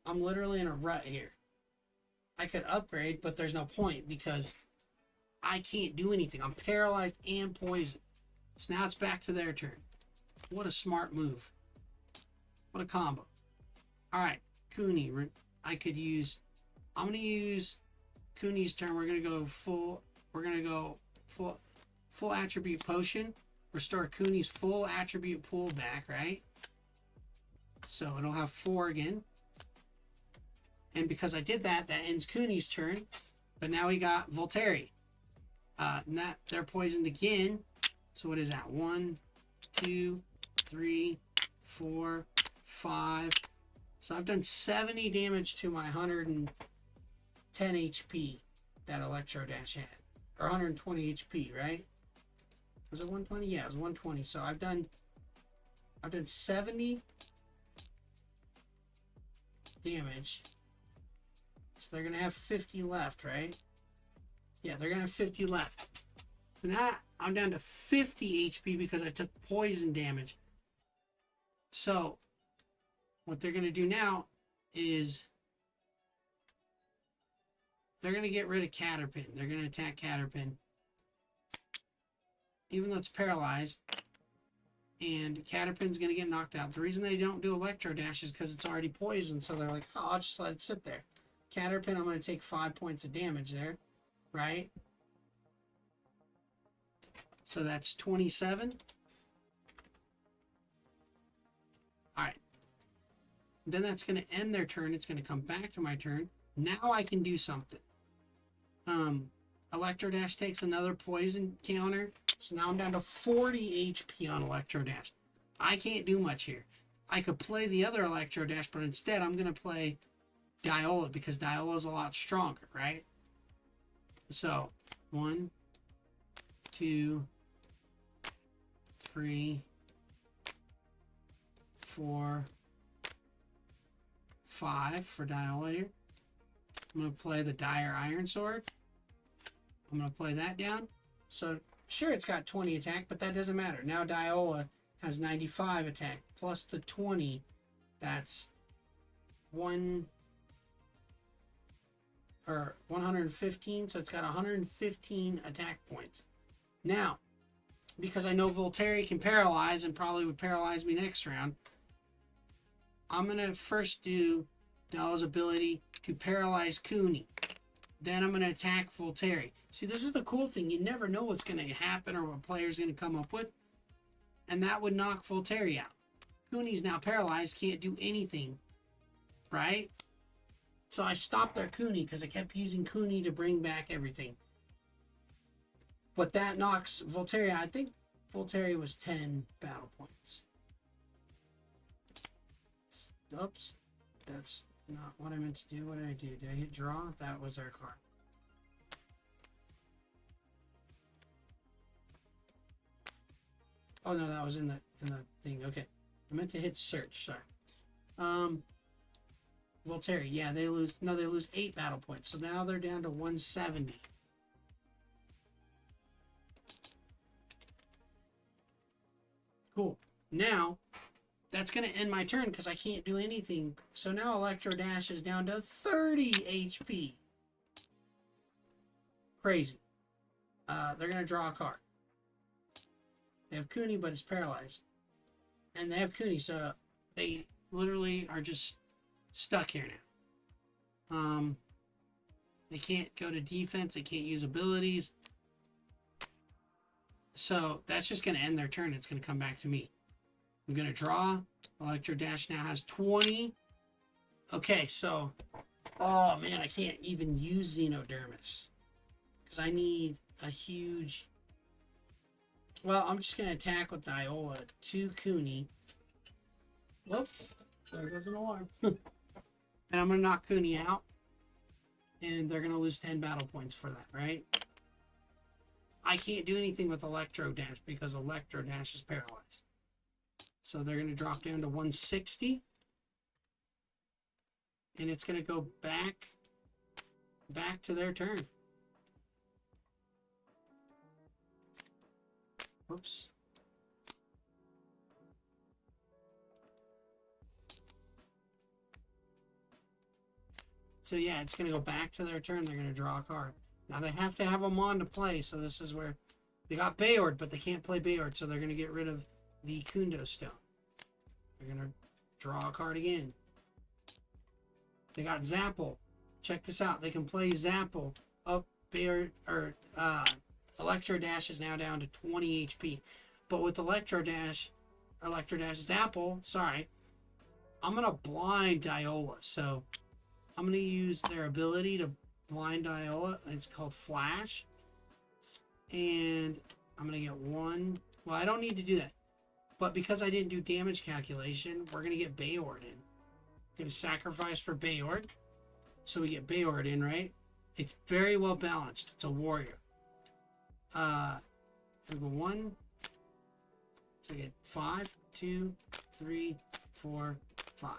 I'm literally in a rut here. I could upgrade, but there's no point because I can't do anything. I'm paralyzed and poisoned. So now it's back to their turn. What a smart move. What a combo. Alright, Cooney. I'm going to use Cooney's turn. We're going to go full attribute potion. Restore Cooney's full attribute pool back, right? So it'll have 4 again. And because I did that, that ends Cooney's turn. But now we got Voltaire. They're poisoned again. So what is that? 1, 2, 3, 4, 5. So I've done 70 damage to my 110 HP that Electro Dash had. Or 120 HP, right? Was it 120? Yeah, it was 120. So I've done 70 damage. So they're gonna have 50 left, right? Yeah, they're gonna have 50 left. So now I'm down to 50 HP because I took poison damage. So what they're gonna do now is they're gonna get rid of Caterpin. They're gonna attack Caterpin. Even though it's paralyzed, and Caterpin's going to get knocked out. The reason they don't do Electro Dash is because it's already poisoned, so they're like, oh, I'll just let it sit there. Caterpin, I'm going to take 5 points of damage there, right? So that's 27. Alright. Then that's going to end their turn. It's going to come back to my turn. Now I can do something. Electro Dash takes another poison counter. So now I'm down to 40 HP on Electro Dash. I can't do much here. I could play the other Electro Dash, but instead I'm going to play Diola because Diola is a lot stronger, right? So, 1, 2, 3, 4, 5 for Diola here. I'm going to play the Dire Iron Sword. I'm going to play that down. So, sure, it's got 20 attack, but that doesn't matter. Now Diola has 95 attack, plus the 20. That's 115, so it's got 115 attack points. Now, because I know Voltaire can paralyze and probably would paralyze me next round, I'm going to first do Diola's ability to paralyze Cooney. Then I'm going to attack Voltaire. See, this is the cool thing. You never know what's going to happen or what player's going to come up with. And that would knock Voltaire out. Cooney's now paralyzed, can't do anything. Right? So I stopped their Cooney because I kept using Cooney to bring back everything. But that knocks Voltaire out. I think Voltaire was 10 battle points. Oops. That's not what I meant to do. What did I do? Did I hit draw? That was our card. Oh no, that was in the thing. Okay. I meant to hit search. Sorry. Voltaire, yeah, they lose 8 battle points. So now they're down to 170. Cool. Now, that's going to end my turn because I can't do anything. So now Electro Dash is down to 30 HP. Crazy. They're going to draw a card. They have Cooney, but it's paralyzed. And they have Cooney, so they literally are just stuck here now. They can't go to defense. They can't use abilities. So that's just going to end their turn. It's going to come back to me. I'm going to draw. Electro Dash now has 20. Okay, so... Oh, man, I can't even use Xenodermis. Because I need a huge... Well, I'm just going to attack with Diola to Cooney. Whoop. There goes an alarm. And I'm going to knock Cooney out. And they're going to lose 10 battle points for that, right? I can't do anything with Electro Dash because Electro Dash is paralyzed. So they're going to drop down to 160. And it's going to go back to their turn. Whoops. So yeah, it's going to go back to their turn. They're going to draw a card. Now they have to have them on to play, so this is where they got Bayord, but they can't play Bayord, so they're going to get rid of the Kundo Stone. They're going to draw a card again. They got Zapple. Check this out. They can play Zapple. Up Bayord, or Electro Dash is now down to 20 HP. But with Electro Dash Zapple, sorry, I'm going to blind Diola. So I'm going to use their ability to blind Diola. It's called Flash. And I'm going to get one. Well, I don't need to do that. But because I didn't do damage calculation, we're going to get Bayord in. Going to sacrifice for Bayord. So we get Bayord in, right? It's very well balanced. It's a warrior. I go 1. So I get 5, 2, 3, 4, 5.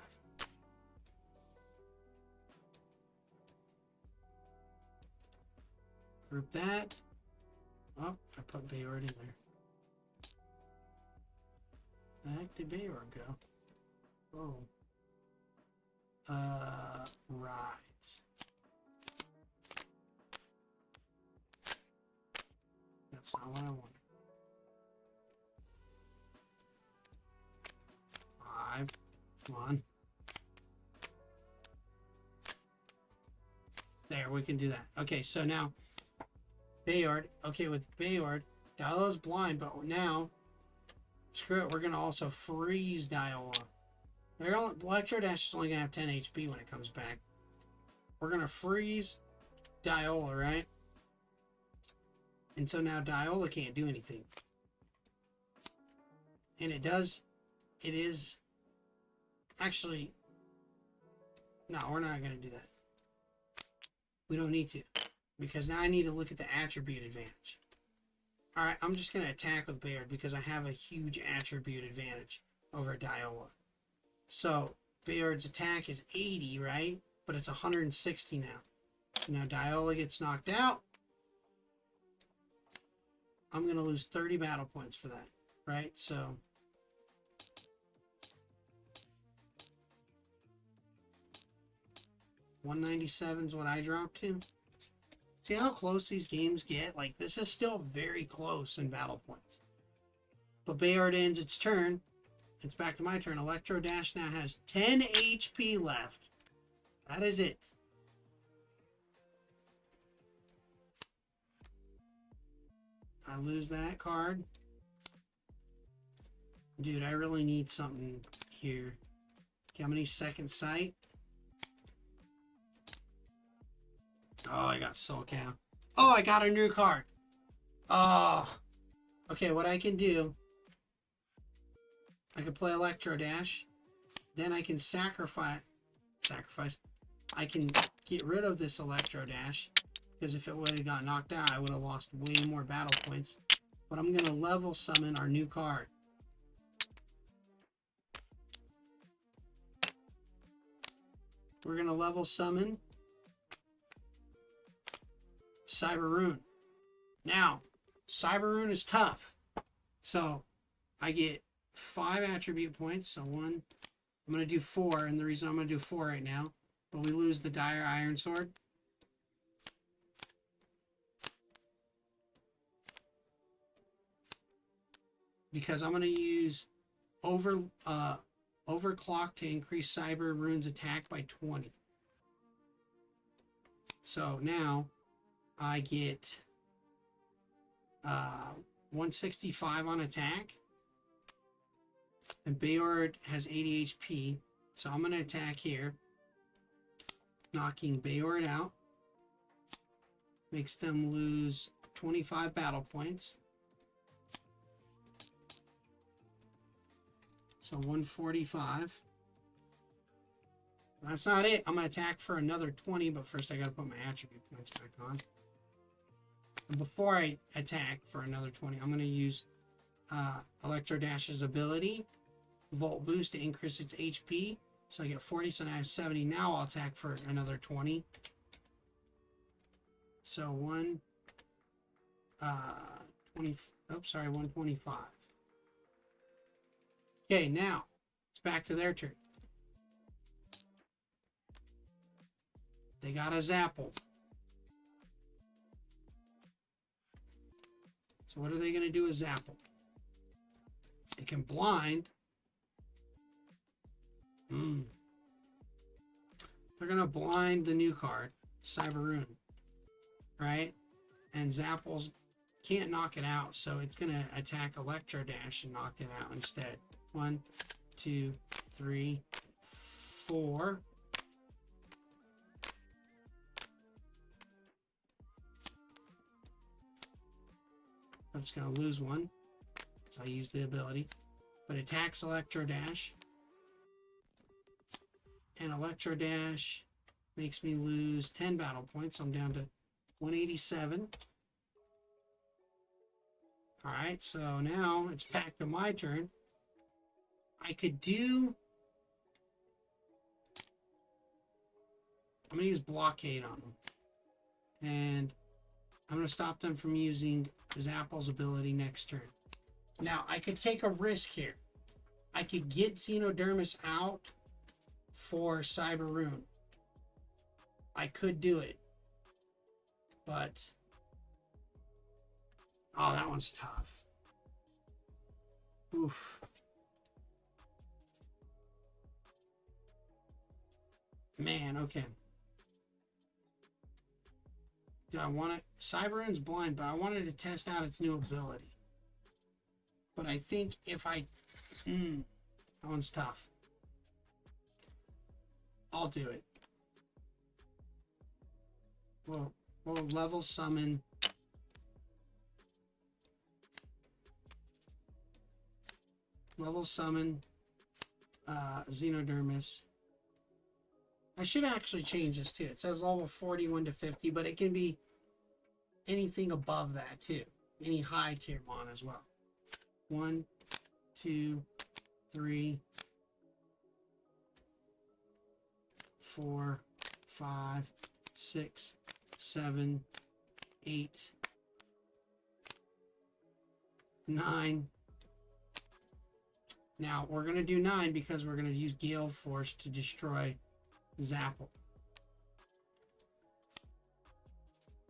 Group that. Oh, I put Bayord in there. The heck did Bayord go? Oh. Right. That's not what I wanted. 5. Come on. There, we can do that. Okay, so now Bayord. Okay, with Bayord, Diola's blind, but now screw it. We're gonna also freeze Diola. Electro Dash is only gonna have 10 HP when it comes back. We're gonna freeze Diola, right? And so now Diola can't do anything. And it does. It is. Actually, no, we're not gonna do that. We don't need to. Because now I need to look at the attribute advantage. Alright, I'm just going to attack with Bayord because I have a huge attribute advantage over Diola. So, Bayord's attack is 80, right? But it's 160 now. So now Diola gets knocked out. I'm going to lose 30 battle points for that, right? So, $197 is what I dropped to. See how close these games get? Like, this is still very close in battle points. But Bayord ends its turn. It's back to my turn. Electro Dash now has 10 HP left. That is it. I lose that card. Dude, I really need something here. Okay, I'm gonna use second sight. Oh, I got Soul Cow. Oh, I got a new card. Oh. Okay, what I can do, I can play Electro Dash. Then I can sacrifice. I can get rid of this Electro Dash. Because if it would have got knocked out, I would have lost way more battle points. But I'm going to level summon our new card. We're going to level summon Cyberrune. Now, Cyberrune is tough. So, I get 5 attribute points. So, 1. I'm going to do 4. And the reason I'm going to do 4 right now. But we lose the Dire Iron Sword. Because I'm going to use overclock to increase Cyberrune's attack by 20. So now I get 165 on attack. And Bayard has 80 HP. So I'm going to attack here. Knocking Bayard out. Makes them lose 25 battle points. So 145. That's not it. I'm going to attack for another 20, but first I got to put my attribute points back on. And before I attack for another 20, I'm going to use Electro Dash's ability, Volt Boost, to increase its HP. So I get 40, so now I have 70. Now I'll attack for another 20. So 125. Okay, now it's back to their turn. They got a Zapple. So what are they going to do with Zapple? They can blind. They're going to blind the new card, Cyberrune. Right? And Zapple's can't knock it out, so it's going to attack Electro Dash and knock it out instead. 1, 2, 3, 4. I'm just going to lose 1 because I used the ability. But attacks Electro Dash. And Electro Dash makes me lose 10 battle points. I'm down to 187. Alright, so now it's back to my turn. I could do... I'm going to use Blockade on them. And I'm going to stop them from using Zapple's ability next turn. Now, I could take a risk here. I could get Xenodermis out for Cyberrune. I could do it. But... oh, that one's tough. Oof. Man, okay. Do I want it? Cyberrune's blind, but I wanted to test out its new ability. But I think if I... that one's tough. I'll do it. We'll level summon... Xenodermis. I should actually change this too. It says level 41 to 50, but it can be anything above that too. Any high tier mon as well. 1, 2, 3, 4, 5, 6, 7, 8, 9. Now, we're going to do 9 because we're going to use Gale Force to destroy Zapple.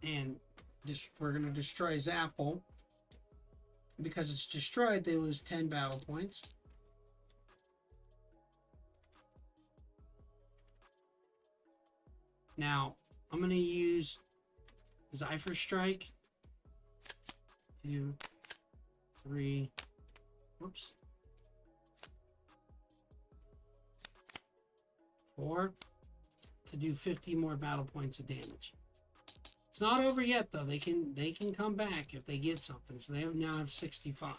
And we're going to destroy Zapple. Because it's destroyed, they lose 10 battle points. Now, I'm going to use Zephyr Strike 2, 3, whoops, 4 to do 50 more battle points of damage. It's not over yet though. They can come back if they get something. So they now have 65.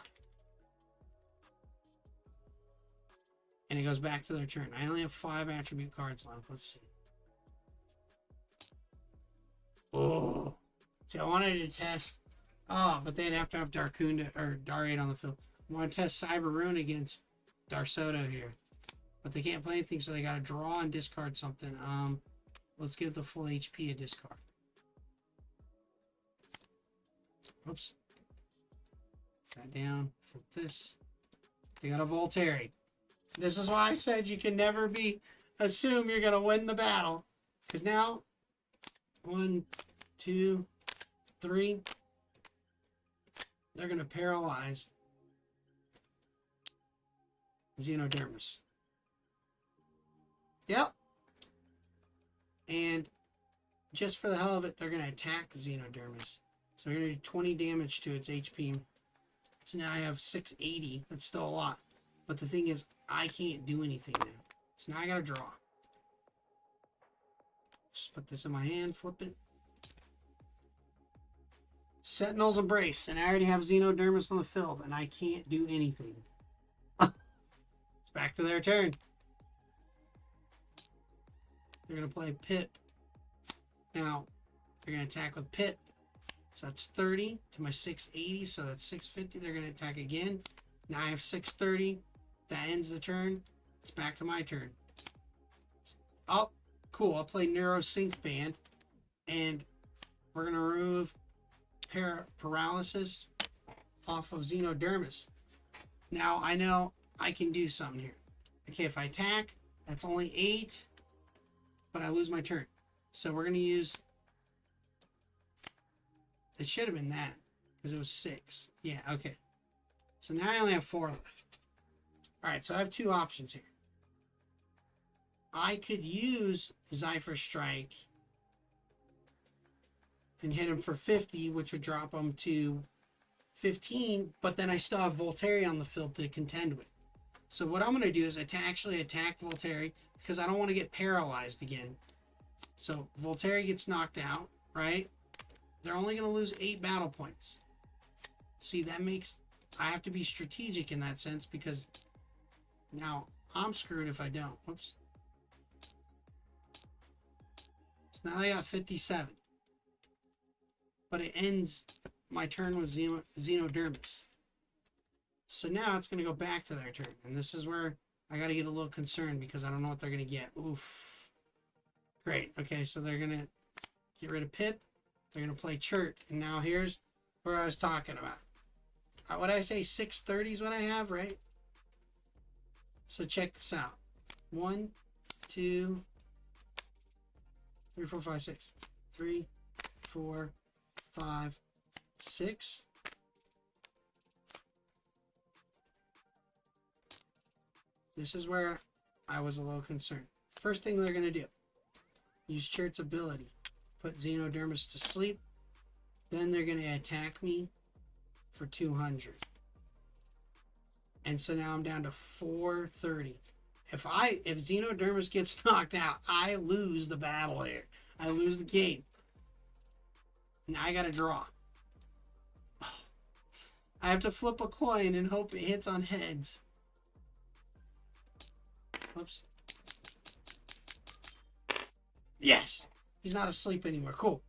And it goes back to their turn. I only have 5 attribute cards left. Let's see. Oh. See, I wanted to test. Oh, but they'd have to have Darkunda or Darade on the field. I want to test Cyberrune against Darsoto here. But they can't play anything, so they got to draw and discard something. Let's give the full HP a discard. Oops. That down. Flip this. They got a Voltairy. This is why I said you can never assume you're going to win the battle. Because now, 1, 2, 3, they're going to paralyze Xenodermis. Yep. And just for the hell of it, they're going to attack Xenodermis. So we're going to do 20 damage to its HP. So now I have 680. That's still a lot. But the thing is, I can't do anything now. So now I got to draw. Just put this in my hand, flip it. Sentinel's Embrace. And I already have Xenodermis on the field, and I can't do anything. It's back to their turn. They're going to play Pip. Now, they're going to attack with Pip. So that's 30 to my 680. So that's 650. They're going to attack again. Now I have 630. That ends the turn. It's back to my turn. Oh, cool. I'll play Neurosync Band. And we're going to remove Paralysis off of Xenodermis. Now, I know I can do something here. Okay, if I attack, that's only 8. But I lose my turn. So we're going to use... It should have been that. Because it was 6. Yeah, okay. So now I only have 4 left. Alright, so I have 2 options here. I could use Zephyr Strike and hit him for 50, which would drop him to 15, but then I still have Voltairy on the field to contend with. So what I'm going to do is actually attack Voltairy because I don't want to get paralyzed again. So Voltairy gets knocked out, right? They're only going to lose 8 battle points. See, that makes... I have to be strategic in that sense because now I'm screwed if I don't. Whoops. So now I got 57. But it ends my turn with Xenodermis. So now it's going to go back to their turn. And this is where I got to get a little concerned because I don't know what they're going to get. Oof. Great. Okay, so they're going to get rid of Pip. They're going to play Chert. And now here's where I was talking about. What did I say? 630 is what I have, right? So check this out. 1, 2, 3, 4, 5, 6. 3, 4, 5, 6. This is where I was a little concerned. First thing they're going to do. Use Chert's ability. Put Xenodermis to sleep. Then they're going to attack me for 200. And so now I'm down to 430. If Xenodermis gets knocked out, I lose the battle here. I lose the game. Now I gotta draw. I have to flip a coin and hope it hits on heads. Whoops. Yes! He's not asleep anymore. Cool.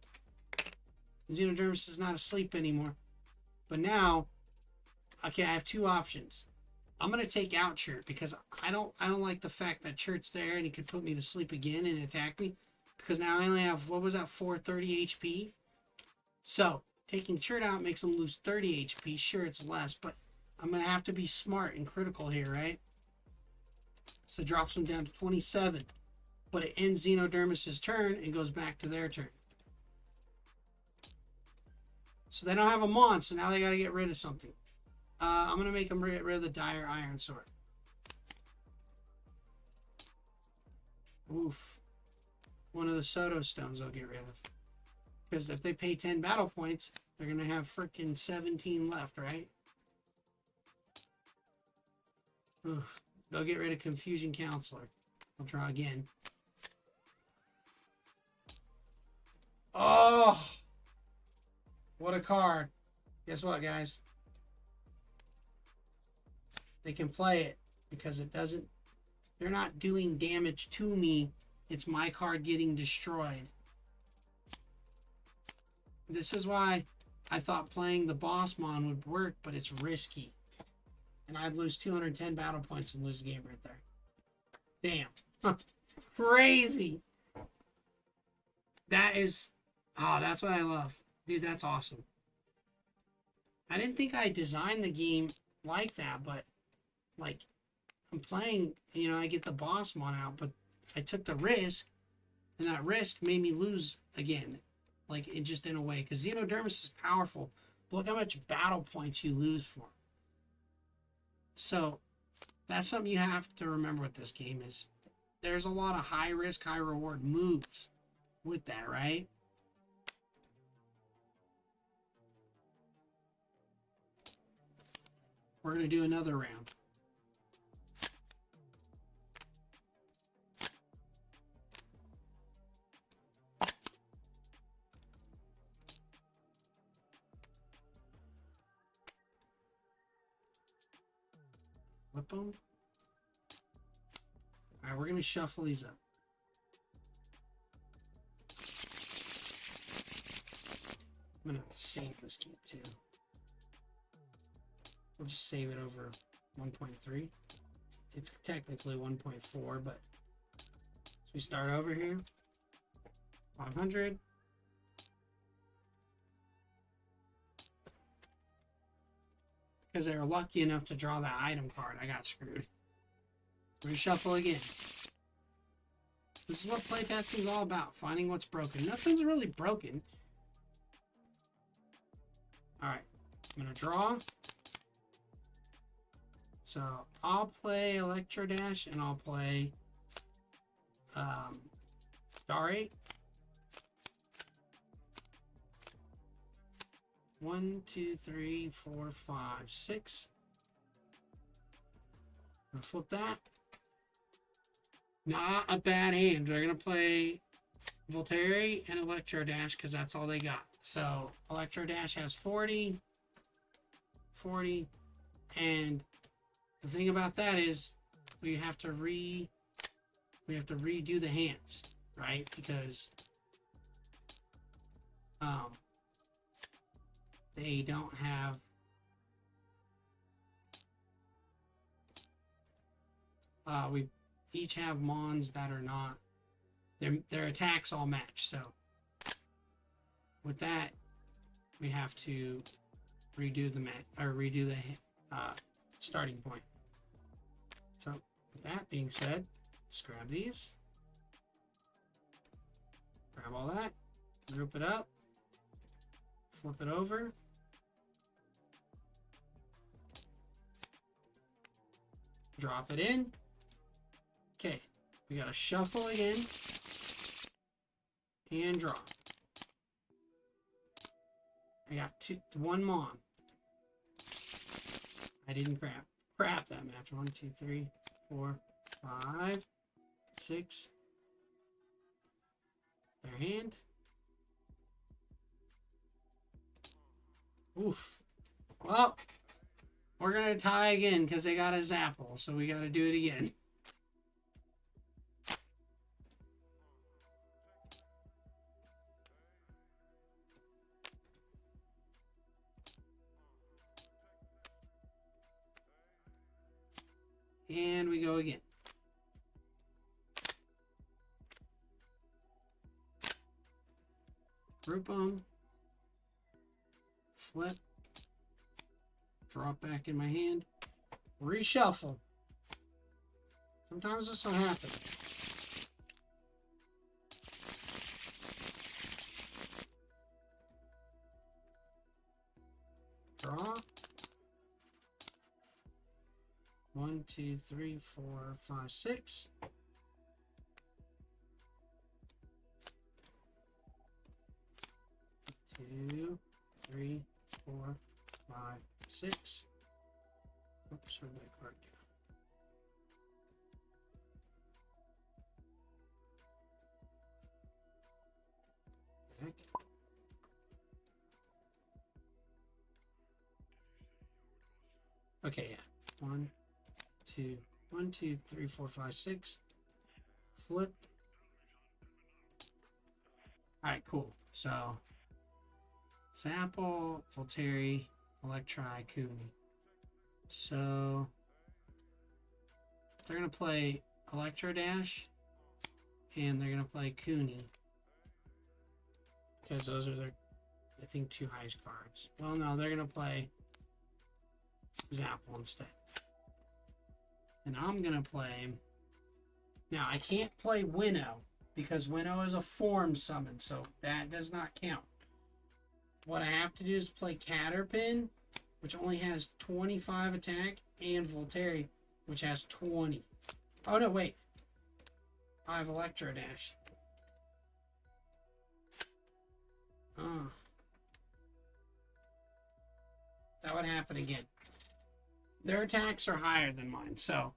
Xenodermis is not asleep anymore. But now, okay, I have 2 options. I'm gonna take out Chert because I don't like the fact that Chert's there and he could put me to sleep again and attack me. Because now I only have, what was that, 430 HP? So, taking Chert out makes him lose 30 HP. Sure, it's less, but I'm gonna have to be smart and critical here, right? So it drops him down to 27. But it ends Xenodermis' turn and goes back to their turn. So they don't have a Mon, so now they got to get rid of something. I'm going to make them get rid of the Dire Iron Sword. Oof. One of the Soto Stones I'll get rid of. Because if they pay 10 battle points, they're going to have freaking 17 left, right? Oof. They'll get rid of Confusion Counselor. I'll draw again. Oh! What a card. Guess what, guys? They can play it because it doesn't... They're not doing damage to me. It's my card getting destroyed. This is why I thought playing the Boss Mon would work, but it's risky. And I'd lose 210 battle points and lose the game right there. Damn. Crazy. That is... Oh, that's what I love. Dude, that's awesome. I didn't think I designed the game like that, but... Like, I'm playing... You know, I get the Boss Mon out, but I took the risk. And that risk made me lose again. Like, it just in a way. Because Xenodermis is powerful. But look how much battle points you lose for. So, that's something you have to remember with this game is there's a lot of high risk, high reward moves with that, right? We're going to do another round. Flip them. Alright, we're going to shuffle these up. I'm going to have to save this game too. We'll just save it over 1.3. It's technically 1.4, but so we start over here. 500. Because they were lucky enough to draw that item card, I got screwed. Reshuffle again. This is what playtesting is all about, finding what's broken. Nothing's really broken. Alright, I'm going to draw. So, I'll play Electro Dash and I'll play Starate. 1, 2, 3, 4, 5, 6. I'm gonna flip that. Not a bad hand. They're gonna play Voltairy and Electro Dash because that's all they got. So Electro Dash has 40, 40, and the thing about that is we have to redo the hands, right? Because they don't have we each have mons that are not their attacks all match. So with that, we have to redo the starting point. So with that being said, just grab these, grab all that, group it up, flip it over, drop it in. Okay, we gotta shuffle again and draw. I got one mon. I didn't crap that match. 1, 2, 3, 4, 5, 6. Their hand. Oof. Well, we're gonna tie again because they got a Zapple, so we gotta do it again. And we go again. Group them. Flip. Drop back in my hand. Reshuffle. Sometimes this will happen. Draw. 1, 2, 3, 4, 5, 6. 2, 3, 4, 5, 6. Oops, where'd that card go? Heck. Okay, yeah. 1, 2, 1, 2, 3, 4, 5, 6. Flip. Alright, cool. So, Zapple, Volteri, Electri, Cooney. So, they're going to play Electro Dash, and they're going to play Cooney. Because those are their, I think, 2 highest cards. Well, no, they're going to play Zapple instead. And I'm going to play... Now, I can't play Winnow, because Winnow is a form summon, so that does not count. What I have to do is play Caterpin, which only has 25 attack, and Volteri, which has 20. Oh, no, wait. I have Electro Dash. Oh. That would happen again. Their attacks are higher than mine, so...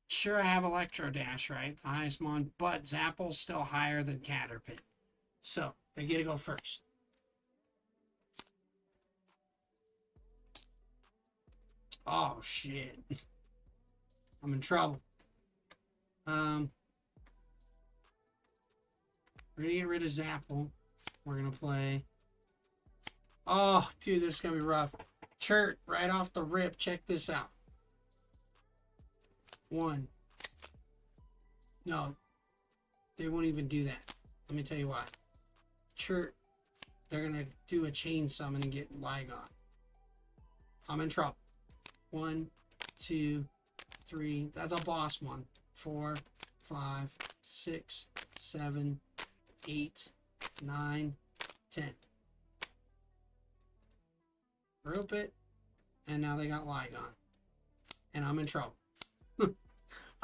Sure, I have Electro Dash, right? The highest mon, but Zapple's still higher than Caterpin. So, they get to go first. Oh, shit. I'm in trouble. We're going to get rid of Zapple. We're going to play... Oh, dude, this is going to be rough. Chert, right off the rip. Check this out. 1. No, they won't even do that. Let me tell you why. Chert, they're going to do a chain summon and get Lygon. I'm in trouble. 1, 2, 3. That's a boss one. 4, 5, 6, 7, 8, 9, 10. Group it. And now they got Lygon. And I'm in trouble.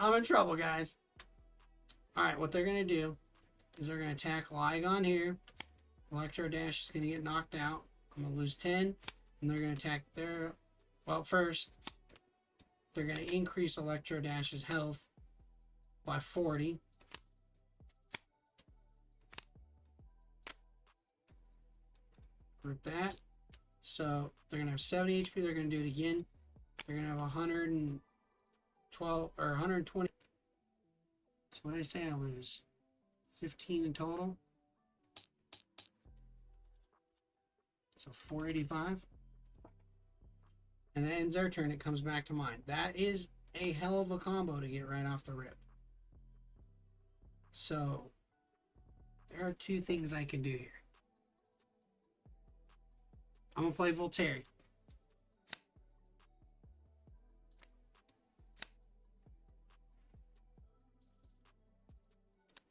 I'm in trouble, guys. Alright, what they're going to do is they're going to attack Lygon here. Electro Dash is going to get knocked out. I'm going to lose 10. And they're going to attack their... Well, first, they're going to increase Electro Dash's health by 40. Group that. So, they're going to have 70 HP. They're going to do it again. They're going to have 112 or 120. So what did I say? I lose 15 in total. So 485. And that ends their turn. It comes back to mine. That is a hell of a combo to get right off the rip. So there are 2 things I can do here. I'm going to play Volteri.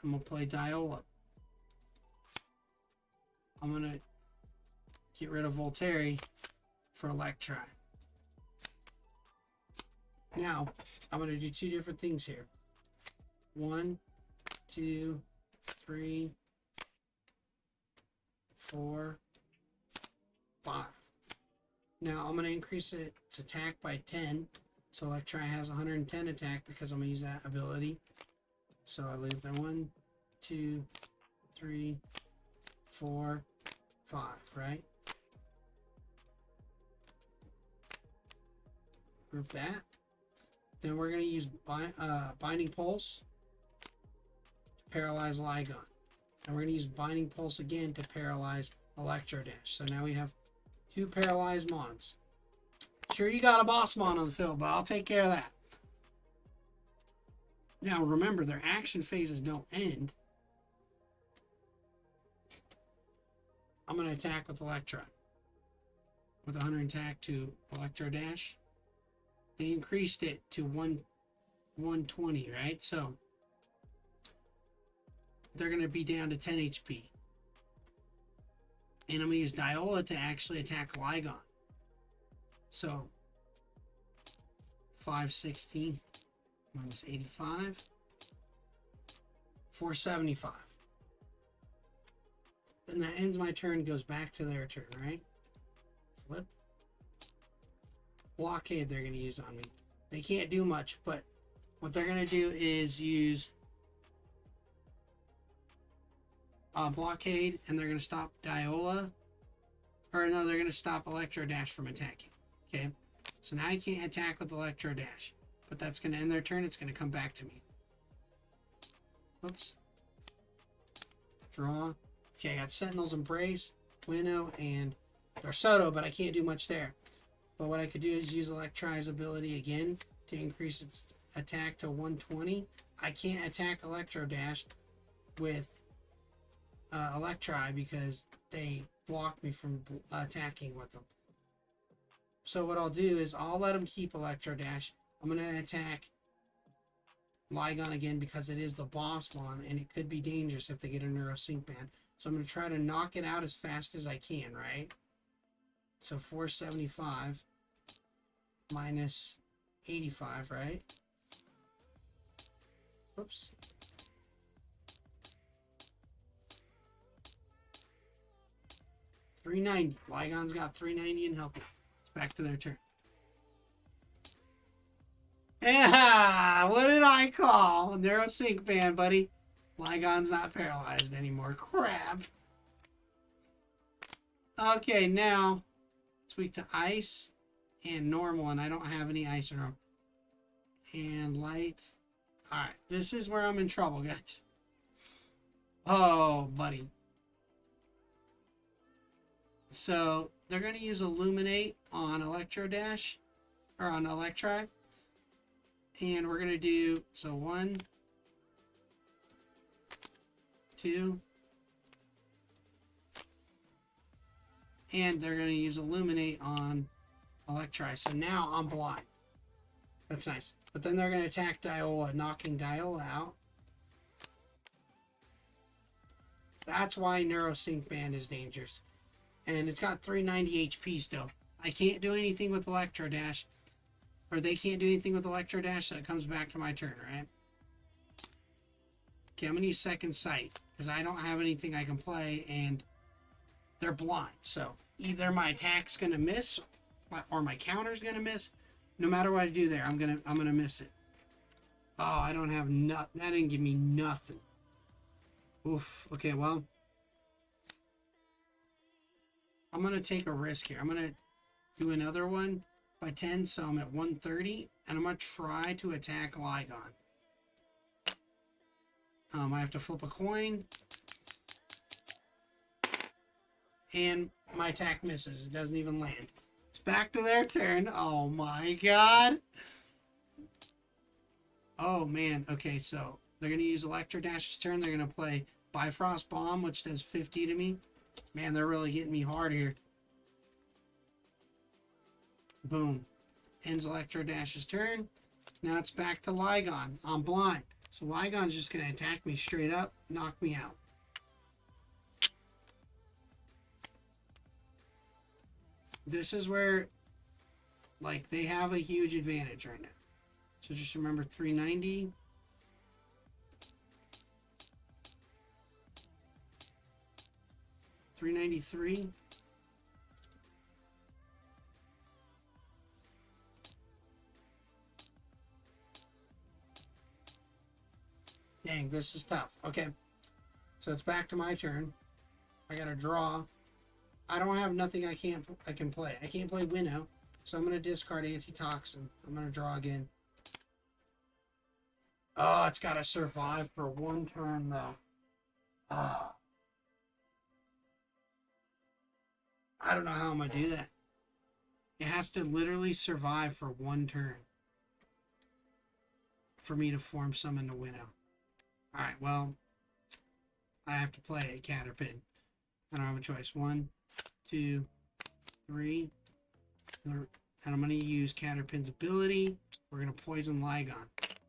I'm going to play Diola. I'm going to get rid of Volteri for Electri. Now, I'm going to do 2 different things here. 1, 2, 3, 4, 5. Now, I'm going to increase its attack by 10. So Electri has 110 attack because I'm going to use that ability. So I leave there 1, 2, 3, 4, 5, right? Group that. Then we're going to use Binding Pulse to paralyze Lygon. And we're going to use Binding Pulse again to paralyze Electro Dash. So now we have 2 paralyzed mons. Sure, you got a boss mon on the field, but I'll take care of that. Now, remember, their action phases don't end. I'm going to attack with Electro. With 100 attack to Electro Dash. They increased it to 120, right? So, they're going to be down to 10 HP. And I'm going to use Diola to actually attack Lygon. So, 560 minus 85. 475. And that ends my turn, goes back to their turn, right? Flip. Blockade they're going to use on me. They can't do much, but what they're going to do is use blockade, and they're going to stop Diola. Or no, they're going to stop Electro Dash from attacking. Okay? So now I can't attack with Electro Dash. But that's going to end their turn. It's going to come back to me. Oops. Draw. Okay, I got Sentinel's Embrace, Winnow, and Darsoto, but I can't do much there. But what I could do is use Electrize ability again to increase its attack to 120. I can't attack Electro Dash with Electri because they block me from attacking with them. So what I'll do is I'll let them keep Electro Dash. I'm going to attack Lygon again because it is the boss one, and it could be dangerous if they get a Neuro Sync Band. So I'm going to try to knock it out as fast as I can, right? So 475 minus 85, right? Oops. $390. Lygon's got 390 in health now. It's back to their turn. Yeah, what did I call? Neuro Sync Band, buddy. Lygon's not paralyzed anymore. Crap. Okay, now tweak to ice and normal, and I don't have any ice or normal. And light. Alright, this is where I'm in trouble, guys. Oh, buddy. So, they're going to use Illuminate on Electro Dash, or on Electri. And we're going to do, so 1, 2, and they're going to use Illuminate on Electri. So now I'm blind. That's nice. But then they're going to attack Diola, knocking Diola out. That's why Neuro Sync Band is dangerous. And it's got 390 HP still. I can't do anything with Electro Dash. Or they can't do anything with Electro Dash, so it comes back to my turn, right? Okay, I'm going to use Second Sight. Because I don't have anything I can play, and they're blind. So either my attack's going to miss, or my counter's going to miss. No matter what I do there, I'm gonna miss it. Oh, I don't have that didn't give me nothing. Oof. Okay, well, I'm gonna take a risk here. I'm gonna do another one by 10, so I'm at 130, and I'm gonna try to attack Lygon. I have to flip a coin, and my attack misses. It doesn't even land. It's back to their turn. Oh my god. Oh man. Okay, so they're going to use Electro Dash's turn. They're going to play Bifrost Bomb, which does 50 to me. Man, they're really getting me hard here. Boom. Ends Electro Dash's turn. Now it's back to Lygon. I'm blind. So Lygon's just going to attack me straight up, knock me out. This is where, like, they have a huge advantage right now. So just remember 390. $393. Dang, this is tough. Okay. So it's back to my turn. I gotta draw. I don't have nothing I can play. I can't play Winnow, so I'm gonna discard Antitoxin. I'm gonna draw again. Oh, it's gotta survive for one turn though. Oh. I don't know how I'm gonna do that. It has to literally survive for one turn for me to form summon to Winnow. Alright, well, I have to play a Caterpin. I don't have a choice. 1, 2, 3. And I'm going to use Caterpin's ability. We're going to poison Lygon.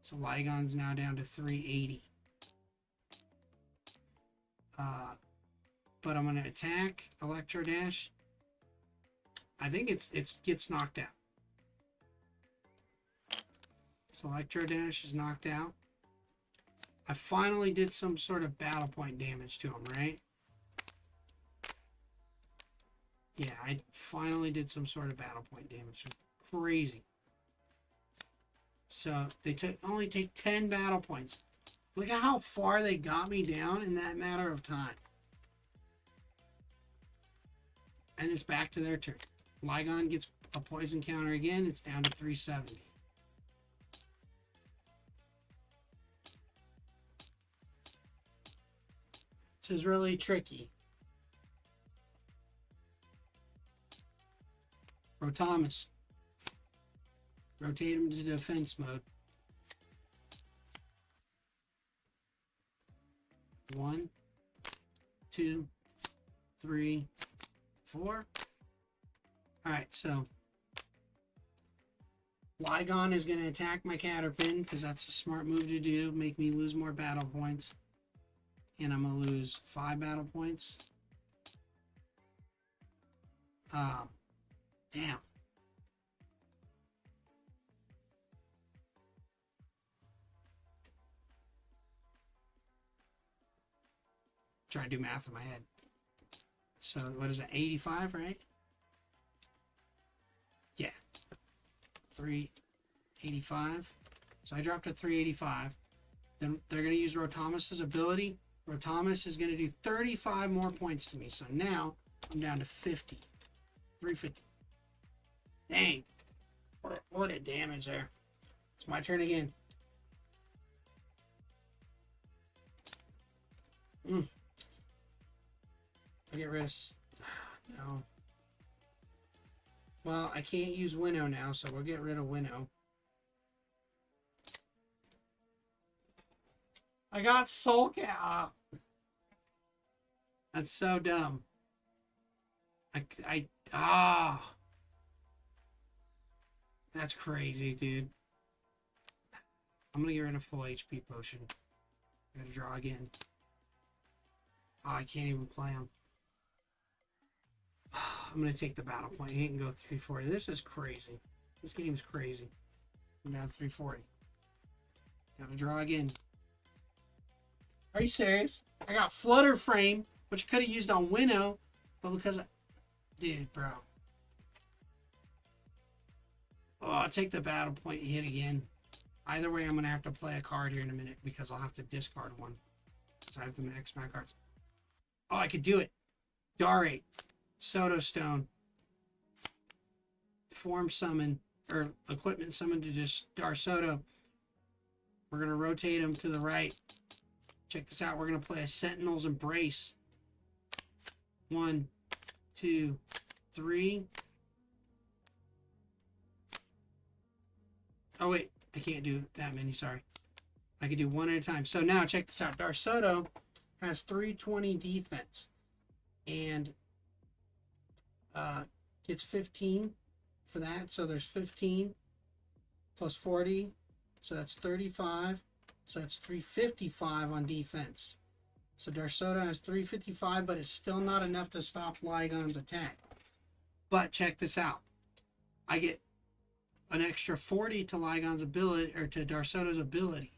So Lygon's now down to 380. But I'm going to attack Electro Dash. I think it gets knocked out. So Electro Dash is knocked out. I finally did some sort of battle point damage to him, right? Yeah, I finally did some sort of battle point damage. Crazy. So they only take 10 battle points. Look at how far they got me down in that matter of time. And it's back to their turn. Lygon gets a poison counter again. It's down to 370. This is really tricky. Rotamus. Rotate him to defense mode. 1, 2, 3, 4. Alright, so Lygon is going to attack my Caterpin because that's a smart move to do. Make me lose more battle points. And I'm going to lose 5 battle points. Damn. Try to do math in my head. So what is it? 85, right? Yeah. 385. So I dropped to 385. Then they're going to use Rotamus's ability. Rotamus is going to do 35 more points to me. So now I'm down to 50. 350. Dang. What a damage there. It's my turn again. I'll get rid of... No. Well, I can't use Winnow now, so we'll get rid of Winnow. I got Soul Cat. That's so dumb. That's crazy, dude. I'm gonna get rid of full HP potion. I gotta draw again. Oh, I can't even play him. I'm gonna take the battle point. He can go 340. This is crazy. This game's crazy. I'm down 340. Gotta draw again. Are you serious? I got Flutter Frame, which I could have used on Winnow, but because I... Dude, bro. Oh, I'll take the battle point hit again. Either way, I'm going to have to play a card here in a minute because I'll have to discard one. Because I have the max my cards. Oh, I could do it. Darate. Soto Stone. Form Summon. Or Equipment Summon to just Darsoto. We're going to rotate him to the right. Check this out. We're going to play a Sentinel's Embrace. 1, 2, 3. Oh, wait. I can't do that many. Sorry. I can do one at a time. So now, check this out. Darsoto has 320 defense. And it's 15 for that. So there's 15 plus 40. So that's 35. So that's 355 on defense. So Darsoto has 355, but it's still not enough to stop Lygon's attack. But check this out. I get an extra 40 to Lygon's ability, or to Darsoto's ability.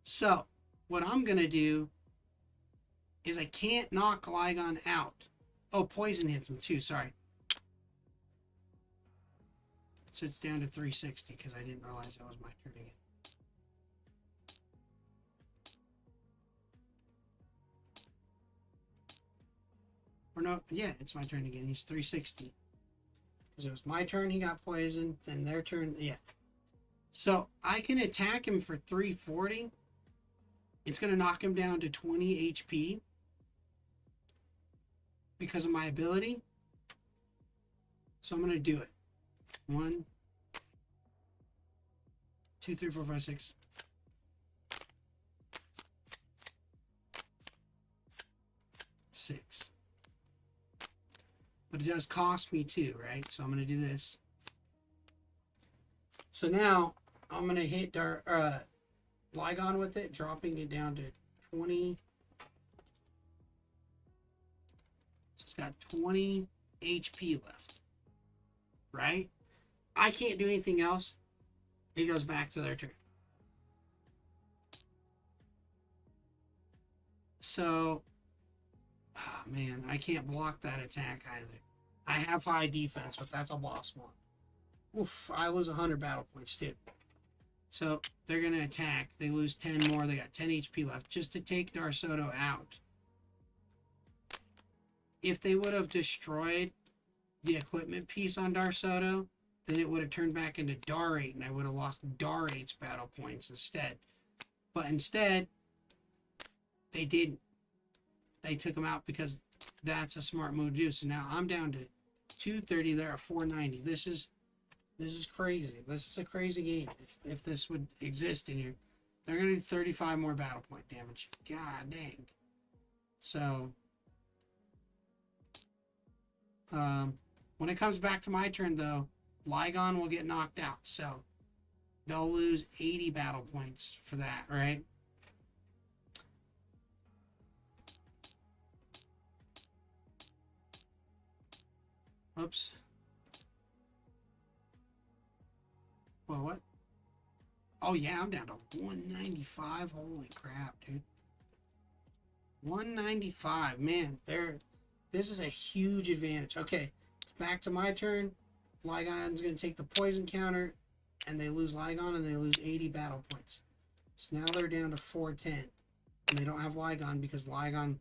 So what I'm going to do is I can't knock Lygon out. Oh, poison hits him too, sorry. So it's down to 360 because I didn't realize that was my turn again. Or no, yeah, it's my turn again. He's 360. Because it was my turn, he got poisoned. Then their turn, yeah. So I can attack him for 340. It's going to knock him down to 20 HP. Because of my ability. So I'm going to do it. 1, 2, 3, 4, 5, 6. Six. But it does cost me 2, right? So I'm going to do this. So now I'm going to hit Lygon with it, dropping it down to 20. It's got 20 HP left. Right? I can't do anything else. It goes back to their turn. So, oh man, I can't block that attack either. I have high defense, but that's a boss one. Oof, I lose 100 battle points too. So they're going to attack. They lose 10 more. They got 10 HP left just to take Darsoto out. If they would have destroyed the equipment piece on Darsoto, then it would have turned back into Darate, and I would have lost Darate's battle points instead. But instead, they didn't. They took him out because that's a smart move to do. So now I'm down to 230. They're at 490. This is crazy. This is a crazy game. If this would exist in here, they're gonna do 35 more battle point damage. God dang. So, when it comes back to my turn, though, Lygon will get knocked out. So they'll lose 80 battle points for that, right? Oops. Well, what? Oh, yeah, I'm down to 195. Holy crap, dude. 195. Man, this is a huge advantage. Okay, back to my turn. Lygon's going to take the poison counter, and they lose Lygon, and they lose 80 battle points. So now they're down to 410. And they don't have Lygon because Lygon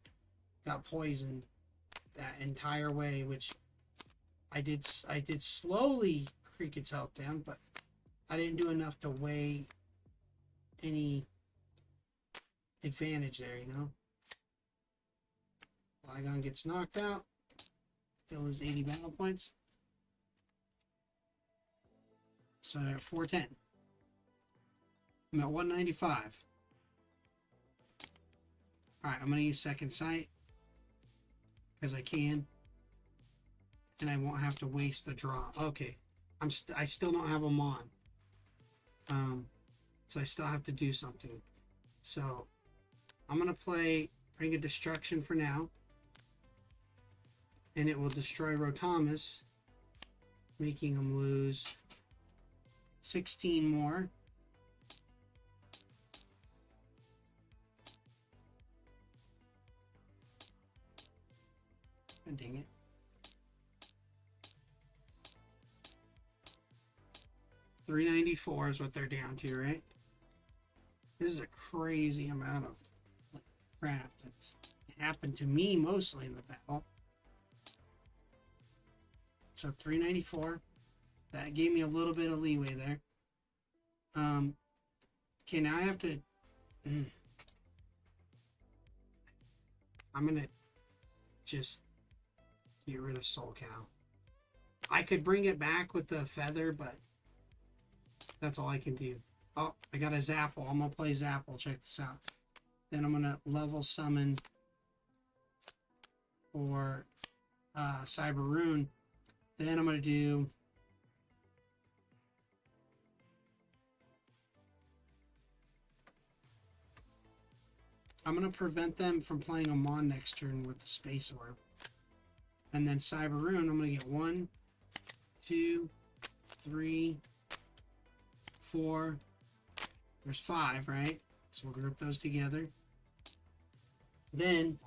got poisoned that entire way, which I did slowly creak its health down, but I didn't do enough to weigh any advantage there, you know? Lygon gets knocked out. They'll lose 80 battle points. So they're at 410. I'm at 195. Alright, I'm going to use second sight. Because I can. And I won't have to waste the draw. Okay. I still don't have them on. So I still have to do something. So I'm going to play Ring of Destruction for now. And it will destroy Rotamus, making him lose 16 more. Oh, dang it. $394 is what they're down to, right? This is a crazy amount of crap that's happened to me mostly in the battle. So 394. That gave me a little bit of leeway there. Okay, now I have to... I'm gonna just get rid of Soul Cow. I could bring it back with the feather, but that's all I can do. Oh, I got a Zapple. I'm gonna play Zapple. Check this out. Then I'm gonna level summon for Cyberrune. Then I'm gonna do... I'm going to prevent them from playing a Mon next turn with the Space Orb. And then Cyberrune, I'm going to get 1, 2, 3, 4. There's 5, right? So we'll group those together. Then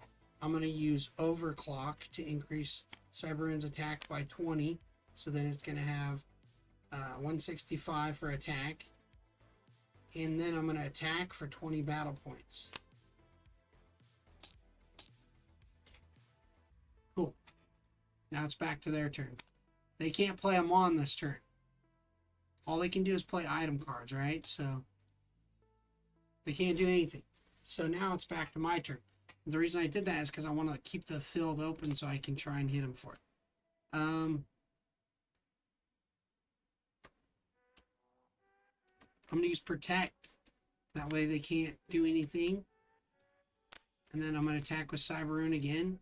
I'm going to use Overclock to increase Cyberrune's attack by 20. So then it's going to have 165 for attack. And then I'm going to attack for 20 battle points. Cool. Now it's back to their turn. They can't play them on this turn. All they can do is play item cards, right? So they can't do anything. So now it's back to my turn. The reason I did that is because I want to keep the field open so I can try and hit them for it. I'm going to use Protect. That way they can't do anything. And then I'm going to attack with Cyberrune again.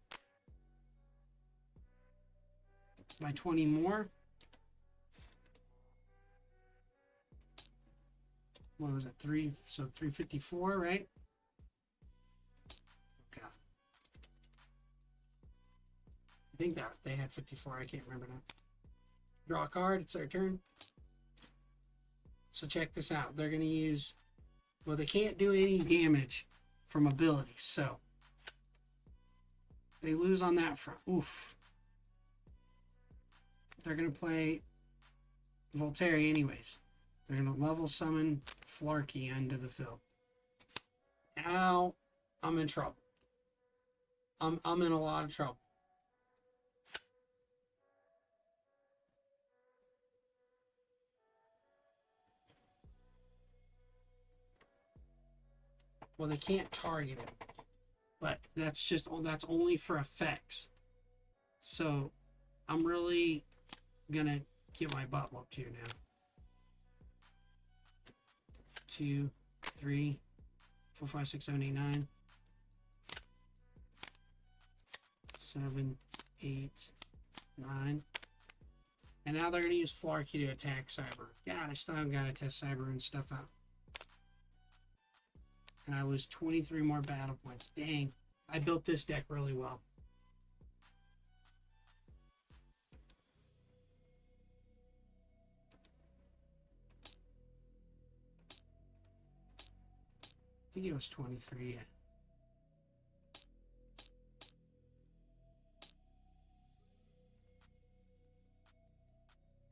By 20 more. What was it? 3, so 354, right? Okay. I think that they had 54. I can't remember now. Draw a card. It's their turn. So check this out. They're going to use... Well, they can't do any damage from abilities, so they lose on that front. Oof. they're going to play Volteri anyways. They're going to level summon Flarkey into the field. Now I'm in trouble. I'm in a lot of trouble. Well, they can't target him, but that's only for effects. So I'm really gonna get my butt whooped here now. 2, 3, 4, 5, 6, 7, 8, 9, 7, 8, 9. And now they're gonna use Flarkey to attack Cyber. God, I still haven't got to test Cyber and stuff out. And I lose 23 more battle points. Dang. I built this deck really well. I think it was 23. Yeah.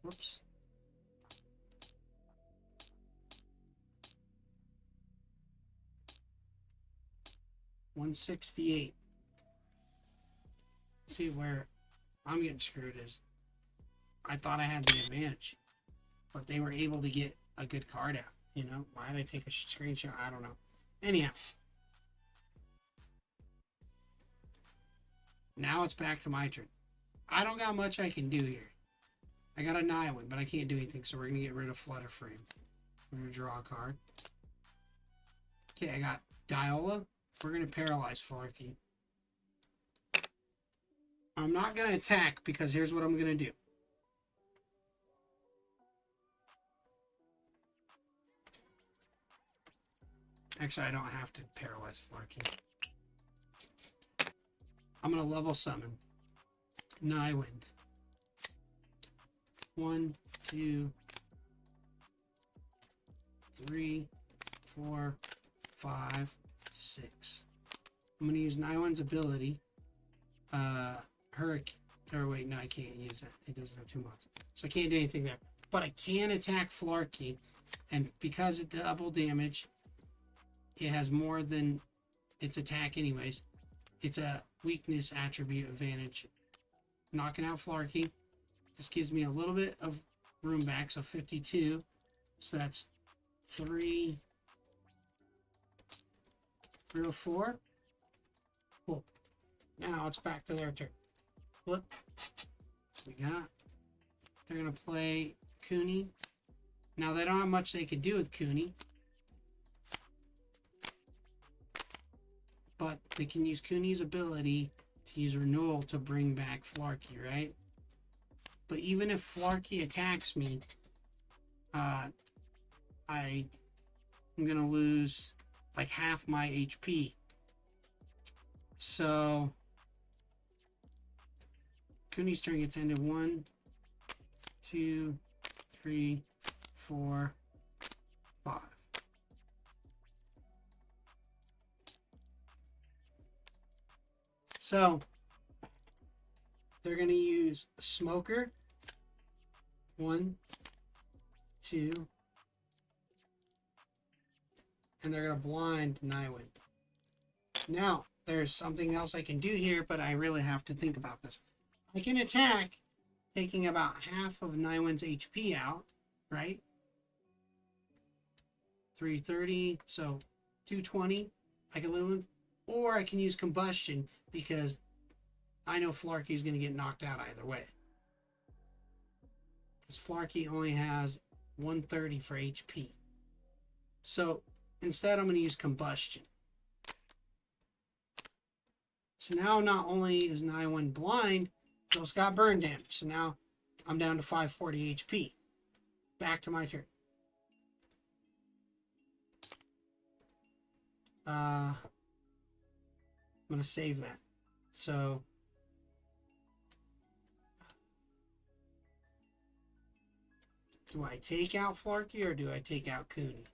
Whoops. $168. See where I'm getting screwed is I thought I had the advantage, but they were able to get a good card out. You know, why did I take a screenshot? I don't know. Anyhow, now it's back to my turn. I don't got much I can do here. I got a Nihilwyn, but I can't do anything, so we're going to get rid of Flutterframe. We're going to draw a card. Okay, I got Diola. We're going to paralyze Flarkey. I'm not going to attack because here's what I'm going to do. Actually, I don't have to paralyze Flarkey. I'm going to level summon Nihilwyn. 1, 2, 3, 4, 5, 6. I'm going to use Nihilwyn's ability. Hurricane. Or wait, no, I can't use that. It doesn't have 2 months. So I can't do anything there. But I can attack Flarkey. And because it's double damage, it has more than its attack anyways. It's a weakness attribute advantage. Knocking out Flarkey. This gives me a little bit of room back, so 52. So that's 304. Cool. Now it's back to their turn. Flip. So we got. They're gonna play Cooney. Now they don't have much they could do with Cooney, but they can use Cooney's ability to use Renewal to bring back Flarkey, right? But even if Flarkey attacks me, I'm gonna lose like half my HP. So Cooney's turn gets ended. 1, 2, 3, 4, 5. So they're gonna use Smoker. 1, 2, and they're gonna blind Nihilwyn. Now there's something else I can do here, but I really have to think about this. I can attack, taking about half of Nihilwyn's HP out, right? 330, so 220 I can live with. Or I can use Combustion because I know Flarkey is going to get knocked out either way. Because Flarkey only has 130 for HP. So instead I'm going to use Combustion. So now not only is Nihilwyn blind, it's also got burn damage. So now I'm down to 540 HP. Back to my turn. I'm going to save that. So do I take out Flarkey or do I take out Cooney?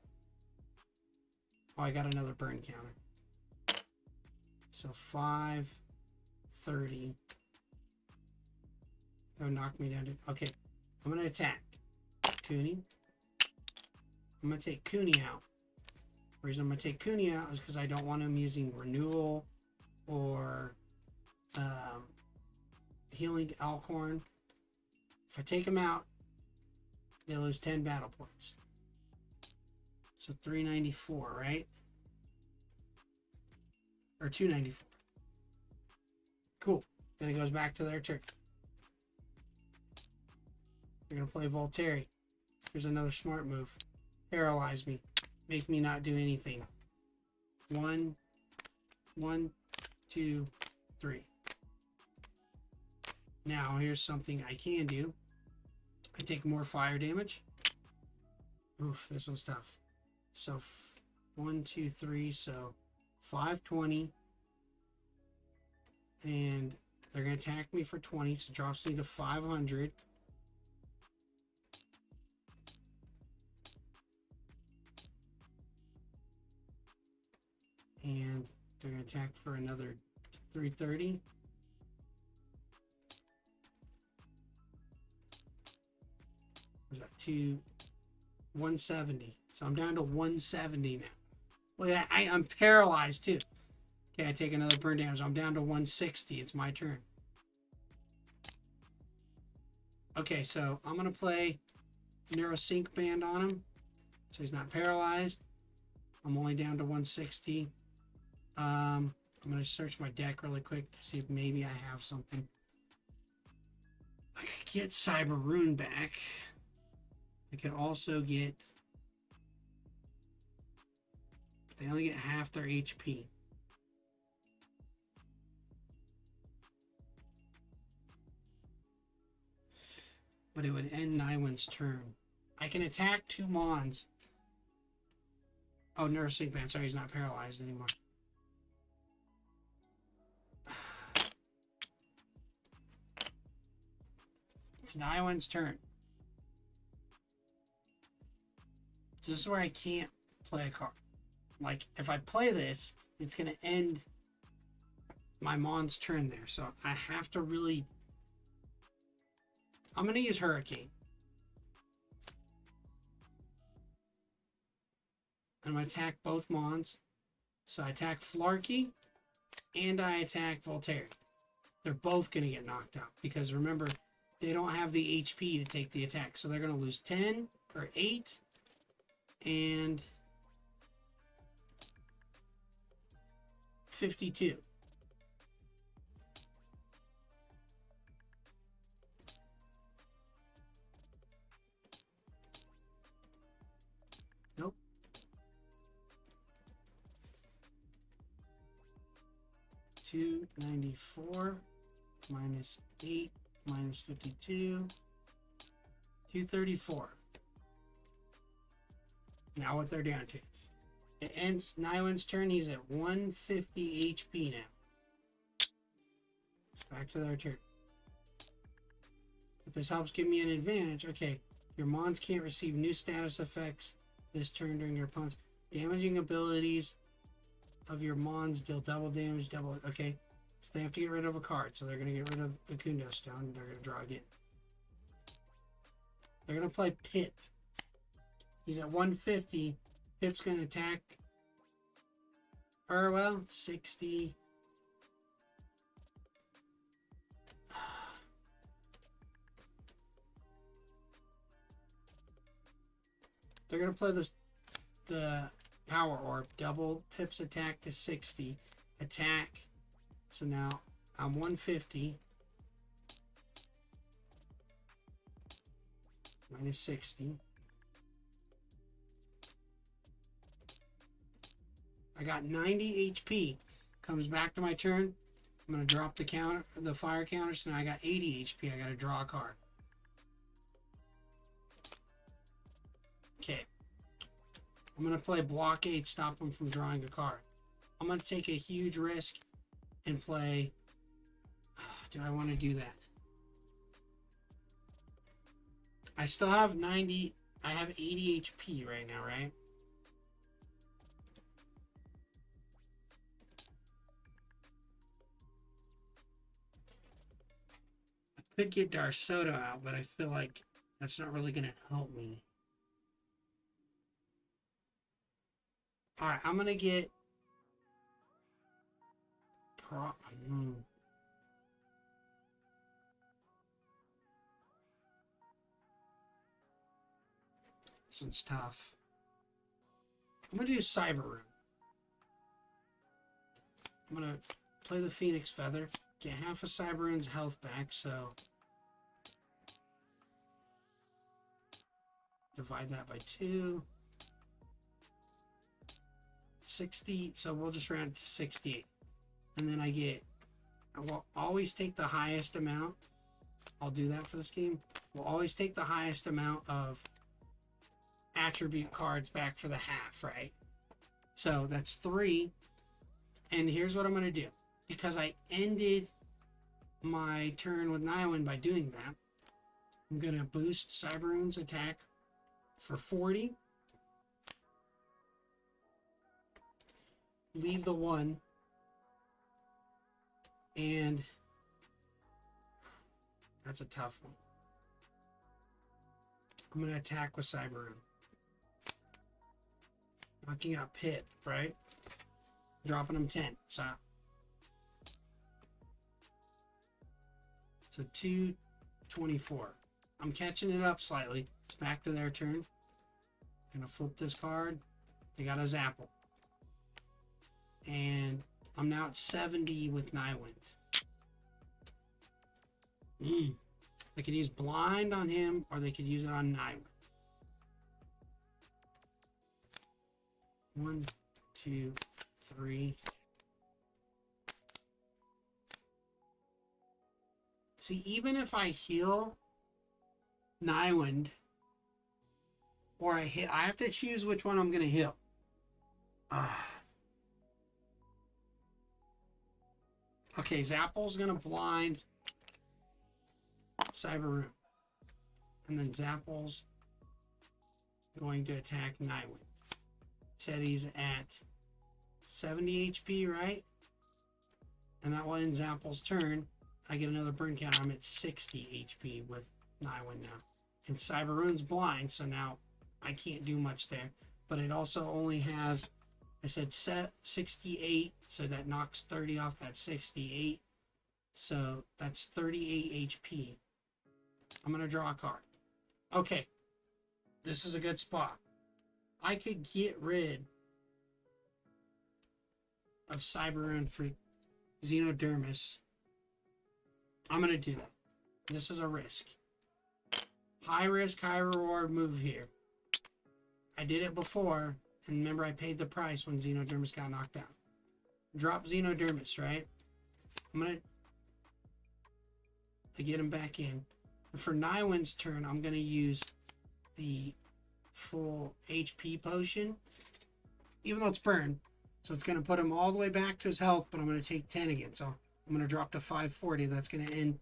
Oh, I got another burn counter. So 530 That would knock me down to... Okay, I'm going to attack. Cooney. I'm going to take Cooney out. The reason I'm going to take Cooney out is because I don't want him using Renewal or Healing Alcorn. If I take him out, they lose 10 battle points. So 394, right? Or 294. Cool. Then it goes back to their turn. They're going to play Voltairy. Here's another smart move. Paralyze me. Make me not do anything. 1, 2, 3. Now, here's something I can do. I take more fire damage. Oof, this one's tough. So, 1, 2, 3, so 520. And they're going to attack me for 20, so it drops me to 500. And they're going to attack for another 330. Was that 170? So I'm down to 170 now. Look at that. I'm paralyzed too. Okay, I take another burn damage. I'm down to 160. It's my turn. Okay, so I'm going to play Neurosync Band on him. So he's not paralyzed. I'm only down to 160. I'm going to search my deck really quick to see if maybe I have something. I could get Cyber Rune back. I could also get... They only get half their HP. But it would end Nywin's turn. I can attack 2 Mons. Oh, Nursing Band. Sorry, he's not paralyzed anymore. It's Nywin's turn. So this is where I can't play a card. Like, if I play this, it's going to end my Mon's turn there. So I have to really... I'm going to use Hurricane. I'm going to attack both Mons. So I attack Flarkey and I attack Voltaire. They're both going to get knocked out because remember, they don't have the HP to take the attack. So they're going to lose 10 or 8 and 52. Nope. $294 minus 8 minus 52. 234. Now what they're down to. It ends Nywin's turn. He's at 150 HP now. Back to their turn. If this helps give me an advantage, okay. Your Mons can't receive new status effects this turn during your opponent's damaging abilities of your Mons deal double damage, double. Okay, so they have to get rid of a card, so they're going to get rid of the Kundo Stone. They're going to draw again. They're going to play Pip. He's at 150. Pip's going to attack. Or, well, 60. They're going to play the Power Orb. Double Pip's attack to 60. Attack. So now I'm 150. Minus 60. I got 90 HP. Comes back to my turn. I'm going to drop the counter, the fire counter. So now I got 80 HP. I got to draw a card. Okay. I'm going to play Blockade, stop him from drawing a card. I'm going to take a huge risk and play... Do I want to do that? I still have 90... I have 80 HP right now, right? Could get Darsoto out, but I feel like that's not really going to help me. All right, I'm going to get... This one's tough. I'm going to do Cyber Room. I'm going to play the Phoenix Feather. Get half of Cyber Room's health back, so... Divide that by 2. 60, so we'll just round to 68. And then I will always take the highest amount. I'll do that for this game. We'll always take the highest amount of attribute cards back for the half, right? So that's 3. And here's what I'm going to do. Because I ended my turn with Nywin by doing that, I'm going to boost Cyberoon's attack for 40. Leave the 1. And that's a tough one. I'm going to attack with Cyberoon. Knocking out Pip, right? Dropping him 10. So 224. I'm catching it up slightly. It's back to their turn. Gonna flip this card. They got a Zapple. And I'm now at 70 with Nywin. They could use Blind on him, or they could use it on Nywin. 1, 2, 3. See, even if I heal Nywin, or I have to choose which one I'm going to heal. Okay, Zapple's going to blind Cyberoon. And then Zapple's going to attack Nywin. Said he's at 70 HP, right? And that will end Zapple's turn. I get another burn counter. I'm at 60 HP with Nywin now. And Cyberoon's blind, so now I can't do much there. But it also only has, I said 68, so that knocks 30 off that 68. So that's 38 HP. I'm going to draw a card. Okay. This is a good spot. I could get rid of Cyberoon for Xenodermis. I'm going to do that. This is a risk. High risk, high reward move here. I did it before, and remember I paid the price when Xenodermis got knocked out. Drop Xenodermis, right? I'm going to get him back in. And for Nywin's turn, I'm going to use the full HP potion, even though it's burned. So it's going to put him all the way back to his health, but I'm going to take 10 again. So I'm going to drop to 540. That's going to end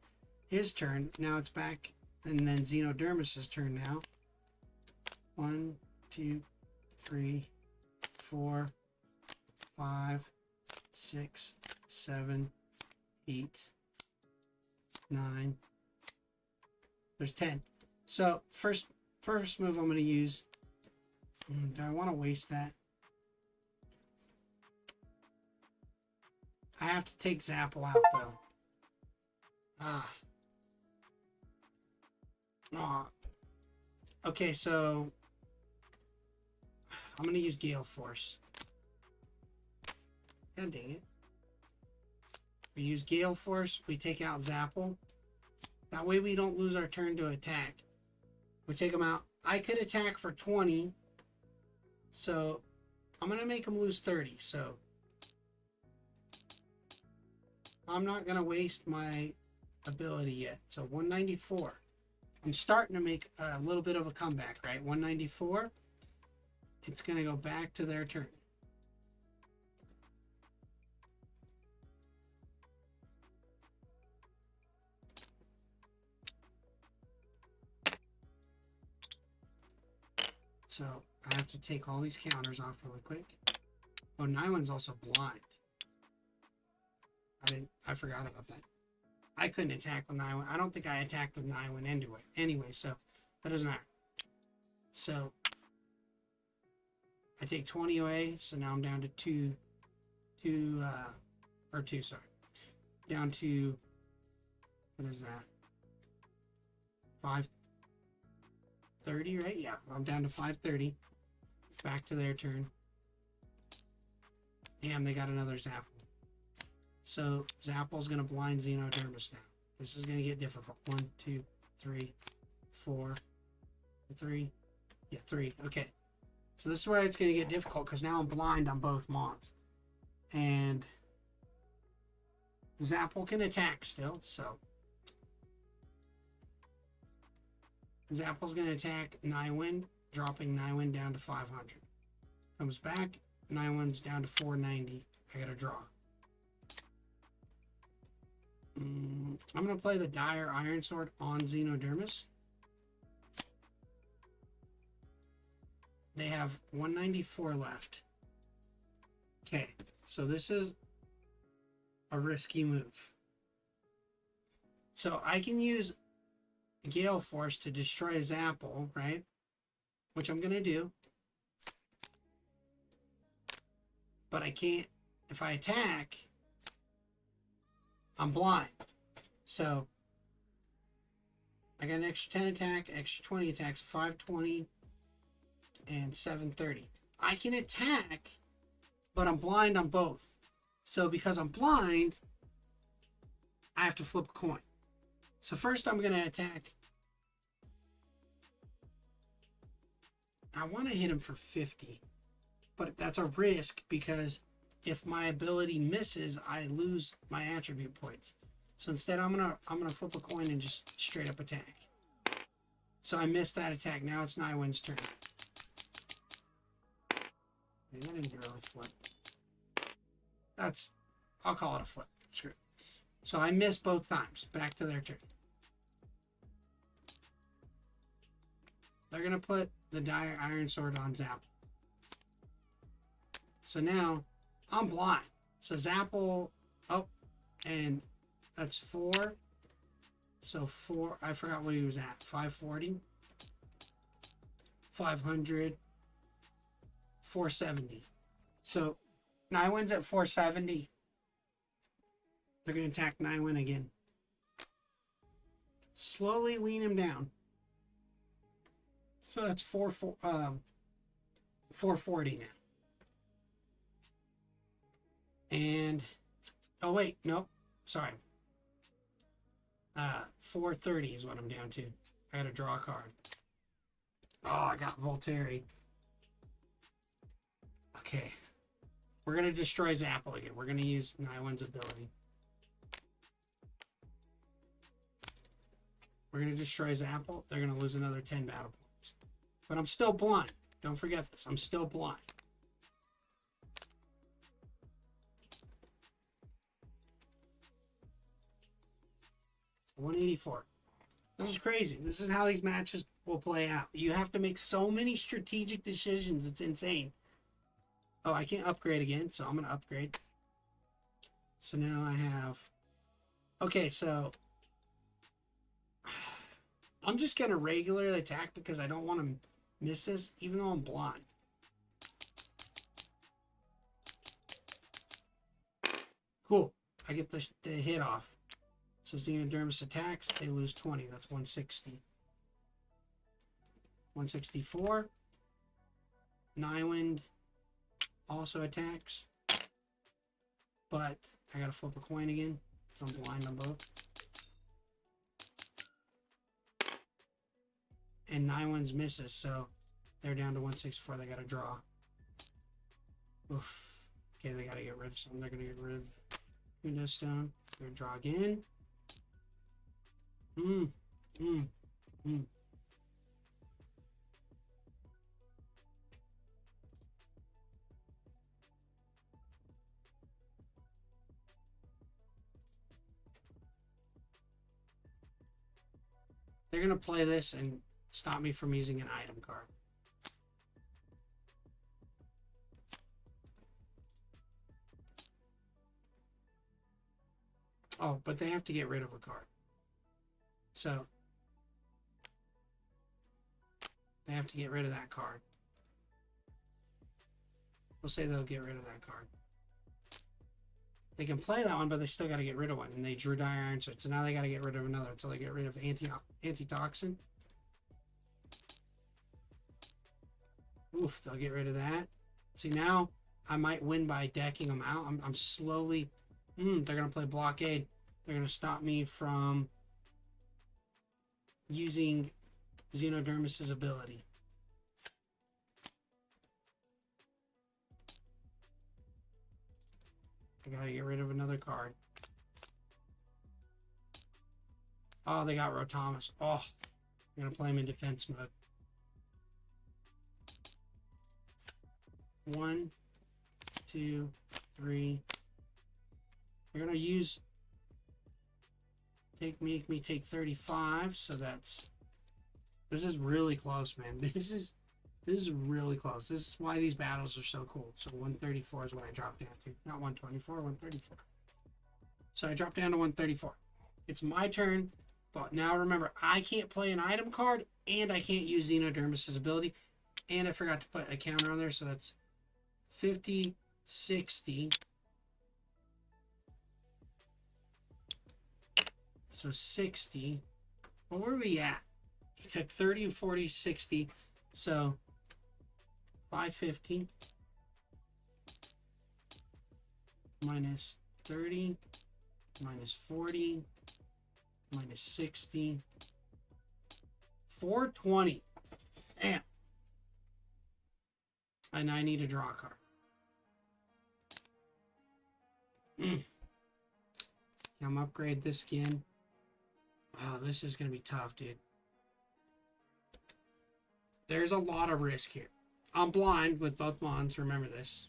his turn. Now it's back, and then Xenodermis' turn now. 1, 2, 3, 4, 5, 6, 7, 8, 9. There's 10. So first move I'm going to use. Do I want to waste that? I have to take Zapple out though. Okay, so I'm going to use Gale Force. God dang it. We use Gale Force. We take out Zapple. That way we don't lose our turn to attack. We take them out. I could attack for 20. So I'm going to make them lose 30. So I'm not going to waste my ability yet. So 194. I'm starting to make a little bit of a comeback, right? 194. It's going to go back to their turn. So I have to take all these counters off really quick. Oh, Nywin's also blind. I forgot about that. I couldn't attack with Nihilwin. I don't think I attacked with Nihilwin anyway, so that doesn't matter. So I take 20 away, so now I'm down to two, sorry. Down to, what is that? 530, right? Yeah, I'm down to 530. Back to their turn. Damn, they got another Zapple. So Zapple's gonna blind Xenodermis now. This is gonna get difficult. 1, 2, 3, 4, 3. Yeah, 3. Okay. So this is where it's gonna get difficult because now I'm blind on both Mons. And Zapple can attack still, so Zapple's gonna attack Nihilwin, dropping Nihilwin down to 500. Comes back, Nihilwin's down to 490. I gotta draw. I'm going to play the Dire Iron Sword on Xenodermis. They have 194 left. Okay, so this is a risky move. So I can use Gale Force to destroy Zapple, right? Which I'm going to do. But I can't, if I attack, I'm blind. So I got an extra 10 attack, extra 20 attacks, 520 and 730. I can attack, but I'm blind on both. So because I'm blind, I have to flip a coin. So first I'm going to attack. I want to hit him for 50, but that's a risk because if my ability misses, I lose my attribute points. So instead, I'm gonna flip a coin and just straight up attack. So I missed that attack. Now it's Nihilwin's turn. That didn't really flip. I'll call it a flip. Screw it. So I missed both times. Back to their turn. They're gonna put the Dire Iron Sword on Zapple. So now I'm blind. So Zapple, and that's 4. So 4, I forgot what he was at. 540, 500, 470. So Nihilwin's at 470. They're going to attack Nihilwin again. Slowly wean him down. So that's 440 now. And, oh wait, nope, sorry. 430 is what I'm down to. I gotta draw a card. Oh, I got Volteri. Okay. We're gonna destroy Zapple again. We're gonna use Nihilwin's ability. We're gonna destroy Zapple. They're gonna lose another 10 battle points. But I'm still blind. Don't forget this. I'm still blind. $184. This is crazy. This is how these matches will play out. You have to make so many strategic decisions. It's insane. Oh, I can't upgrade again, so I'm going to upgrade. So now I have... Okay, so... I'm just going to regularly attack because I don't want to miss this, even though I'm blind. Cool. I get the hit off. So Xenodermis attacks, they lose 20. That's 160. 164. Nihilwin also attacks. But I gotta flip a coin again, because I'm blind on both. And Nihilwin's misses, so they're down to 164. They gotta draw. Oof. Okay, they gotta get rid of something. They're gonna get rid of the window stone. They're gonna draw again. They're going to play this and stop me from using an item card. Oh, but they have to get rid of a card. So they have to get rid of that card. We'll say they'll get rid of that card. They can play that one, but they still got to get rid of one. And they drew Dire Iron Sword, so now they got to get rid of another until they get rid of Antitoxin. Oof, they'll get rid of that. See, now I might win by decking them out. I'm slowly... they're going to play Blockade. They're going to stop me from using Xenodermis's ability. I gotta get rid of another card. Oh, they got Rotomus. Oh, I'm gonna play him in defense mode. 1, 2, 3. They're gonna use make me take 35, so this is really close, man. This is really close. This is why these battles are so cool. So 134 is what I dropped down to. Not 124, 134. So I dropped down to 134. It's my turn, but now remember, I can't play an item card, and I can't use Xenodermis's ability, and I forgot to put a counter on there, so that's 50, 60. So 60. Well, where are we at? He took 30, 40, 60. So 550 minus 30 minus 40 minus 60. 420. Damn. And I need a draw card. I'm upgrade this again. Oh, this is going to be tough, dude. There's a lot of risk here. I'm blind with both Mons, remember this.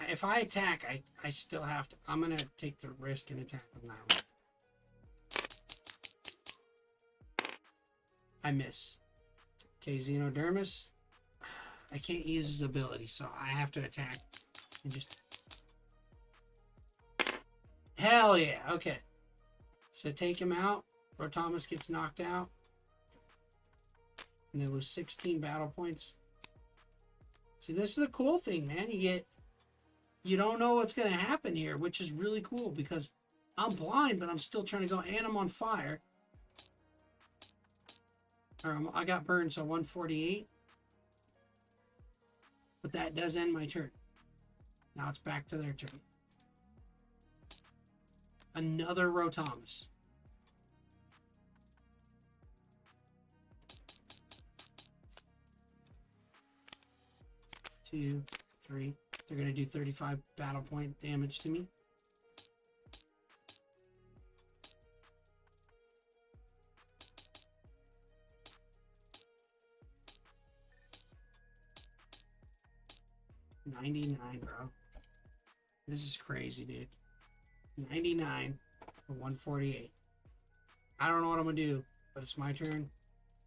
If I attack, I still have to. I'm going to take the risk and attack on that one. I miss. Okay, Xenodermis. I can't use his ability, so I have to attack and just... Hell yeah, okay. So take him out. Rotomus gets knocked out. And they lose 16 battle points. See, this is the cool thing, man. You don't know what's going to happen here, which is really cool because I'm blind, but I'm still trying to go, and I'm on fire. I got burned, so 148. But that does end my turn. Now it's back to their turn. Another Rotomus. Two, three. They're going to do 35 battle point damage to me. $99, bro. This is crazy, dude. 99 for 148. I don't know what I'm gonna do, but it's my turn.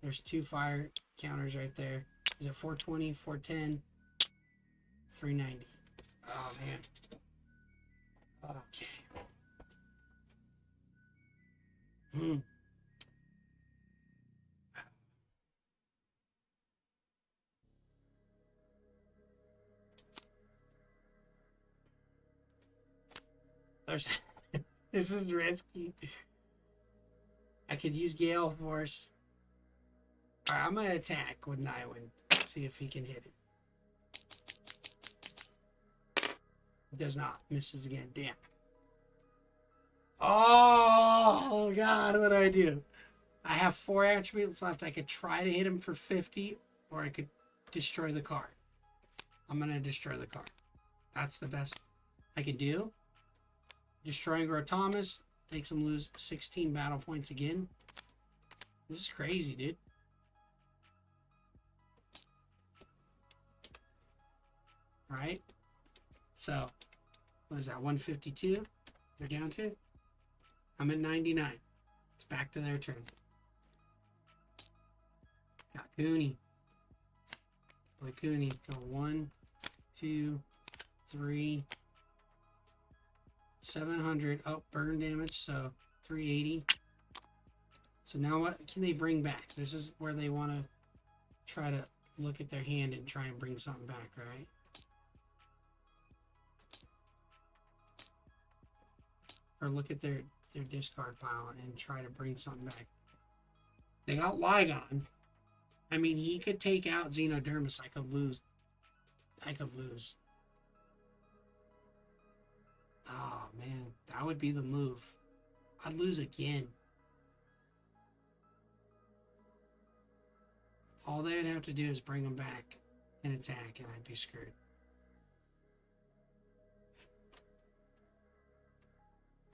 There's 2 fire counters right there. Is it 420, 410, 390? Oh man. Okay. This is risky. I could use Gale Force. Alright, I'm gonna attack with Nywin. See if he can hit it. He does not. Misses again. Damn. Oh god, what do I do? I have 4 attributes left. I could try to hit him for 50, or I could destroy the card. I'm gonna destroy the card. That's the best I could do. Destroying Rotomus makes him lose 16 battle points again. This is crazy, dude. Alright. So, what is that? 152? They're down to? I'm at 99. It's back to their turn. Got Cooney. Play Cooney. Go 1, 2, 3. 700. Oh, burn damage. So 380. So now what can they bring back? This is where they want to try to look at their hand and try and bring something back, right? Or look at their discard pile and try to bring something back. They got Lygon. I mean, he could take out Xenodermis. I could lose. Oh, man. That would be the move. I'd lose again. All they would have to do is bring him back and attack, and I'd be screwed.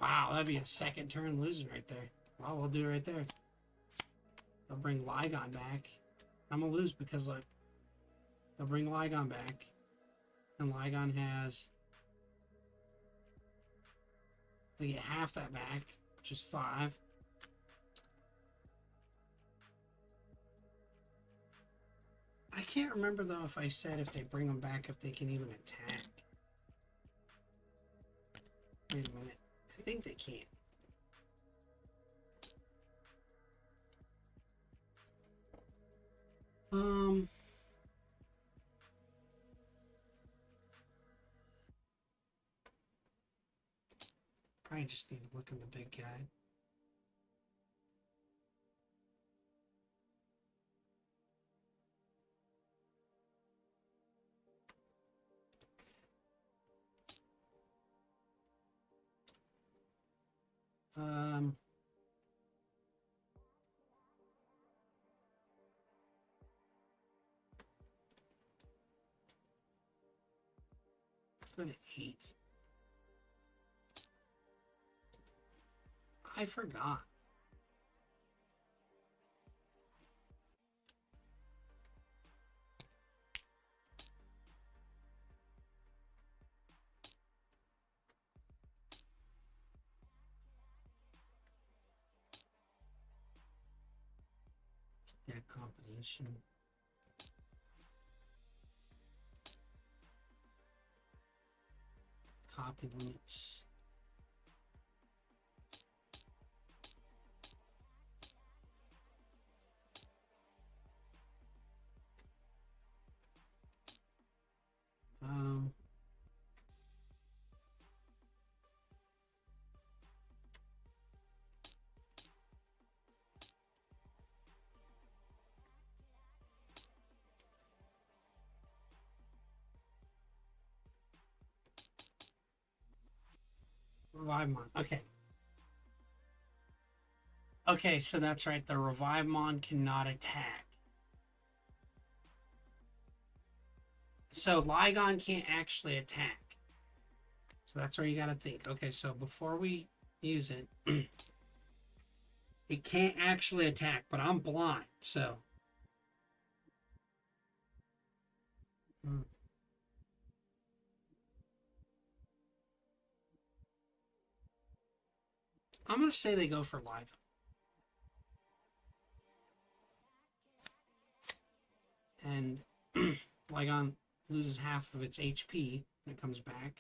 Wow, that'd be a second turn losing right there. Well, we'll do it right there. They'll bring Lygon back. I'm going to lose because, look, they'll bring Lygon back. And Lygon has... They get half that back, which is 5. I can't remember, though, if I said if they bring them back, if they can even attack. Wait a minute. I think they can. Probably just need to look in the big guide. Go to 8. I forgot. Deck composition. Copy limits. Revivemon. Okay. Okay, so that's right. The Revivemon cannot attack. So Lygon can't actually attack. So that's where you got to think. Okay, so before we use it, it can't actually attack, but I'm blind, so. I'm going to say they go for Lygon. And Lygon loses half of its HP when it comes back.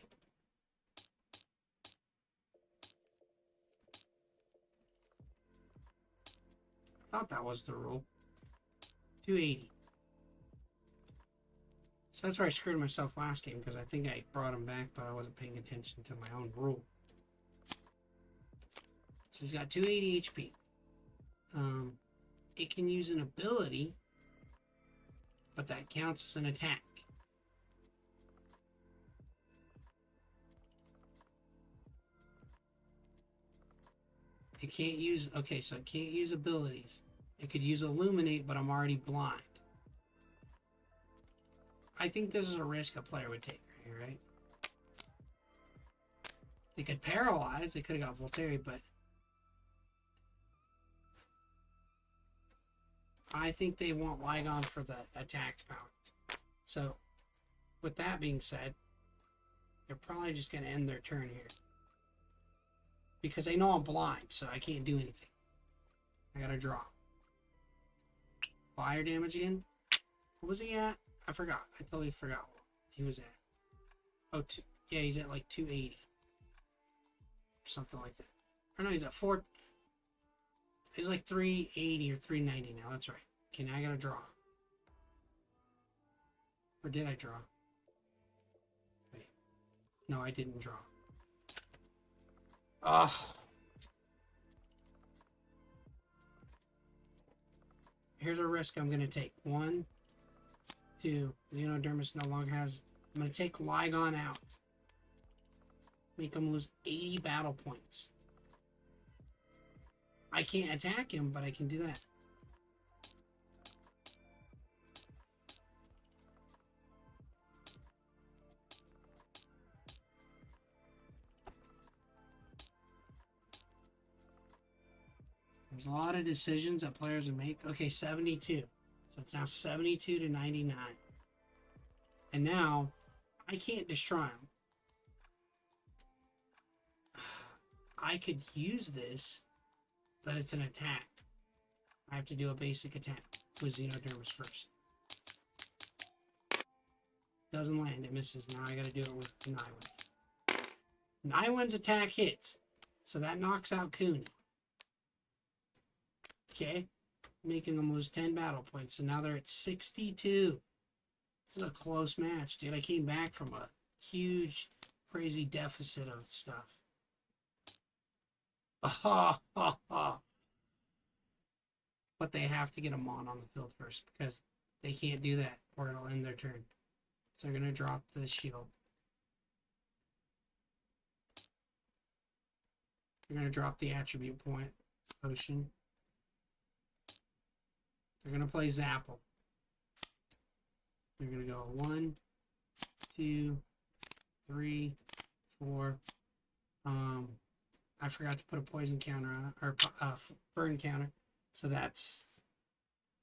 I thought that was the rule. 280. So that's where I screwed myself last game, because I think I brought him back, but I wasn't paying attention to my own rule. So he's got 280 HP. It can use an ability, but that counts as an attack. It can't use... Okay, so it can't use abilities. It could use Illuminate, but I'm already blind. I think this is a risk a player would take right here, right? They could paralyze. They could have got Volteri, but... I think they want Lygon for the attack power. So, with that being said, they're probably just going to end their turn here. Because they know I'm blind, so I can't do anything. I got to draw. Fire damage again. What was he at? I forgot. I totally forgot what he was at. Oh, yeah, he's at like 280. Or something like that. Or no, he's at 4. He's like 380 or 390 now. That's right. Okay, now I gotta draw. Or did I draw? Wait. No, I didn't draw. Ugh. Here's a risk I'm gonna take. 1, 2. Xenodermis no longer has. I'm gonna take Lygon out. Make him lose 80 battle points. I can't attack him, but I can do that. There's a lot of decisions that players would make. Okay, 72. So it's now 72 to 99. And now, I can't destroy him. I could use this, but it's an attack. I have to do a basic attack with Xenodermis first. Doesn't land, it misses. Now I gotta do it with Nywin. Nywin's attack hits, so that knocks out Cooney. Okay, making them lose 10 battle points, so now they're at 62. This is a close match, dude. I came back from a huge, crazy deficit of stuff. But they have to get a Mon on the field first, because they can't do that, or it'll end their turn. So they're going to drop the shield. They're going to drop the attribute point potion. They're going to play Zapple. They're going to go 1, 2, 3, 4. I forgot to put a poison counter on, or burn counter. So that's,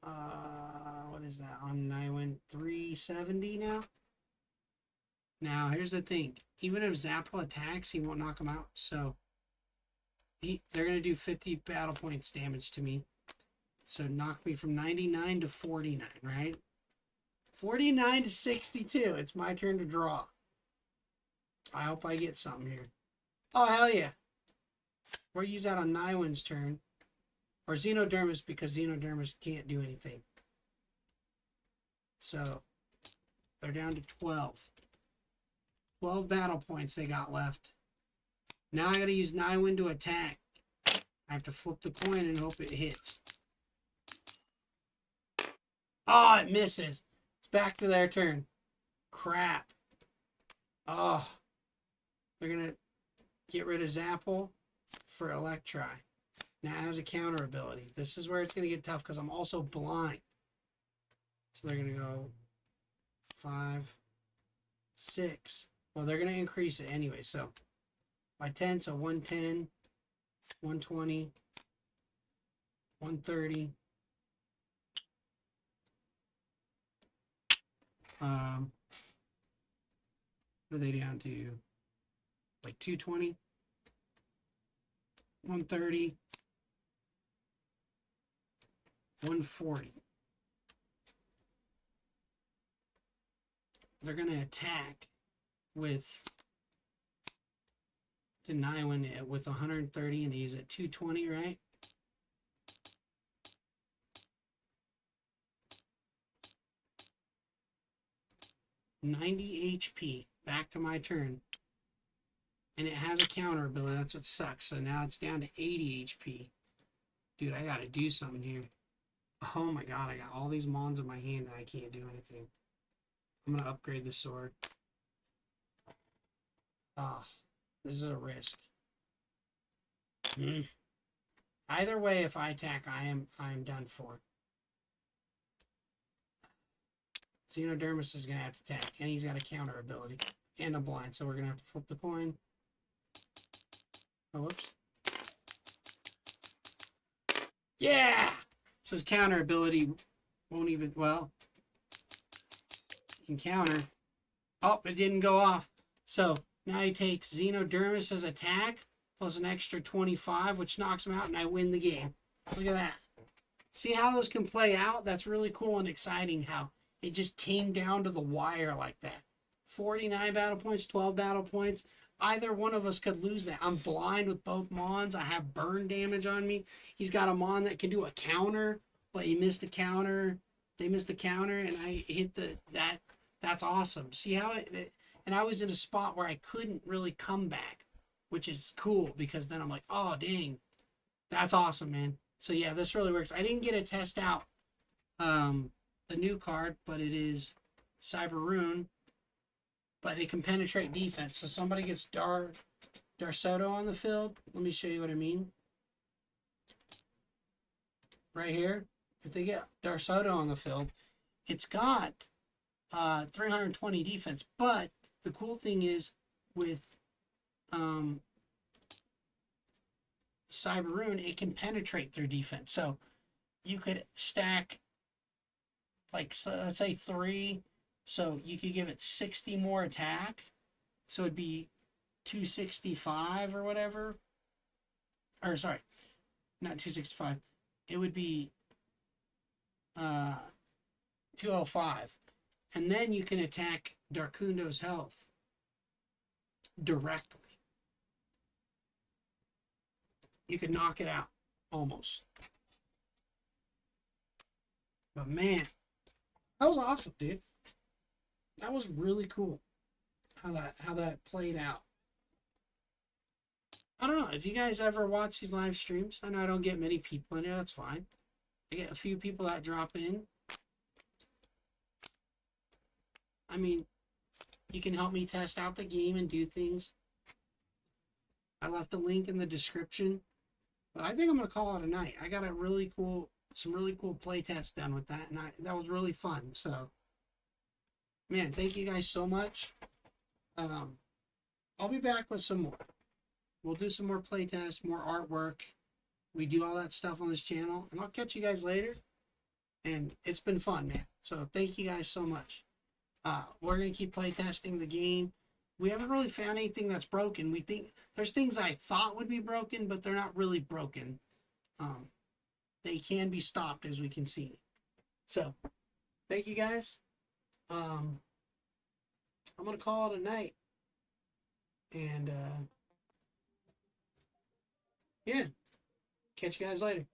what is that on Nywin? 370 now? Now, here's the thing. Even if Zapple attacks, he won't knock him out. So, they're going to do 50 battle points damage to me. So, knock me from 99 to 49, right? 49 to 62. It's my turn to draw. I hope I get something here. Oh, hell yeah. We'll use that on Nywin's turn. Or Xenodermis, because Xenodermis can't do anything. So, they're down to 12. 12 battle points they got left. Now I gotta use Nywin to attack. I have to flip the coin and hope it hits. Oh, it misses. It's back to their turn. Crap. Oh. They're gonna get rid of Zapple for Electri. Now it has a counter ability. This is where it's gonna get tough because I'm also blind. So they're gonna go 5, 6. Well, they're going to increase it anyway, so by 10, so 110, 120, 130. What are they down to? Like 220, 130, 140. They're going to attack with to Nywin with 130, and he's at 220, right? $90 HP. Back to my turn. And it has a counter ability. That's what sucks. So now it's down to 80 HP. Dude, I gotta do something here. Oh my god, I got all these Mons in my hand and I can't do anything. I'm gonna upgrade the sword. Ah, this is a risk. Either way, if I attack, I am done for. Xenodermis is gonna have to attack, and he's got a counter ability and a blind, so we're gonna have to flip the coin. Oh, whoops. Yeah! So his counter ability won't even, well, he can counter. Oh, it didn't go off. So now he takes Xenodermis' attack plus an extra 25, which knocks him out, and I win the game. Look at that. See how those can play out? That's really cool and exciting how it just came down to the wire like that. 49 battle points, 12 battle points. Either one of us could lose that. I'm blind with both Mons. I have burn damage on me. He's got a Mon that can do a counter, but he missed the counter. They missed the counter, and I hit that. That's awesome. See how and I was in a spot where I couldn't really come back, which is cool because then I'm like, oh, dang. That's awesome, man. So yeah, this really works. I didn't get to test out the new card, but it is Cyber Rune. But it can penetrate defense. So somebody gets Darsoto on the field. Let me show you what I mean. Right here. If they get Darsoto on the field, it's got 320 defense. But the cool thing is with Cyber Rune, it can penetrate through defense. So you could stack, like, so let's say 3. So you could give it 60 more attack. So it'd be 265 or whatever. Or sorry, not 265. It would be 205. And then you can attack Darkundo's health directly. You could knock it out almost. But man, that was awesome, dude. That was really cool how that played out. I don't know if you guys ever watch these live streams. I know I don't get many people in here. That's fine. I get a few people that drop in. I mean, you can help me test out the game and do things. I left a link in the description. But I think I'm gonna call it a night. I got some really cool playtests done with that, and that was really fun. So. Man, thank you guys so much. I'll be back with some more. We'll do some more playtests, more artwork. We do all that stuff on this channel. And I'll catch you guys later. And it's been fun, man. So thank you guys so much. We're going to keep playtesting the game. We haven't really found anything that's broken. We think there's things I thought would be broken, but they're not really broken. They can be stopped, as we can see. So, thank you guys. I'm going to call it a night. And, yeah. Catch you guys later.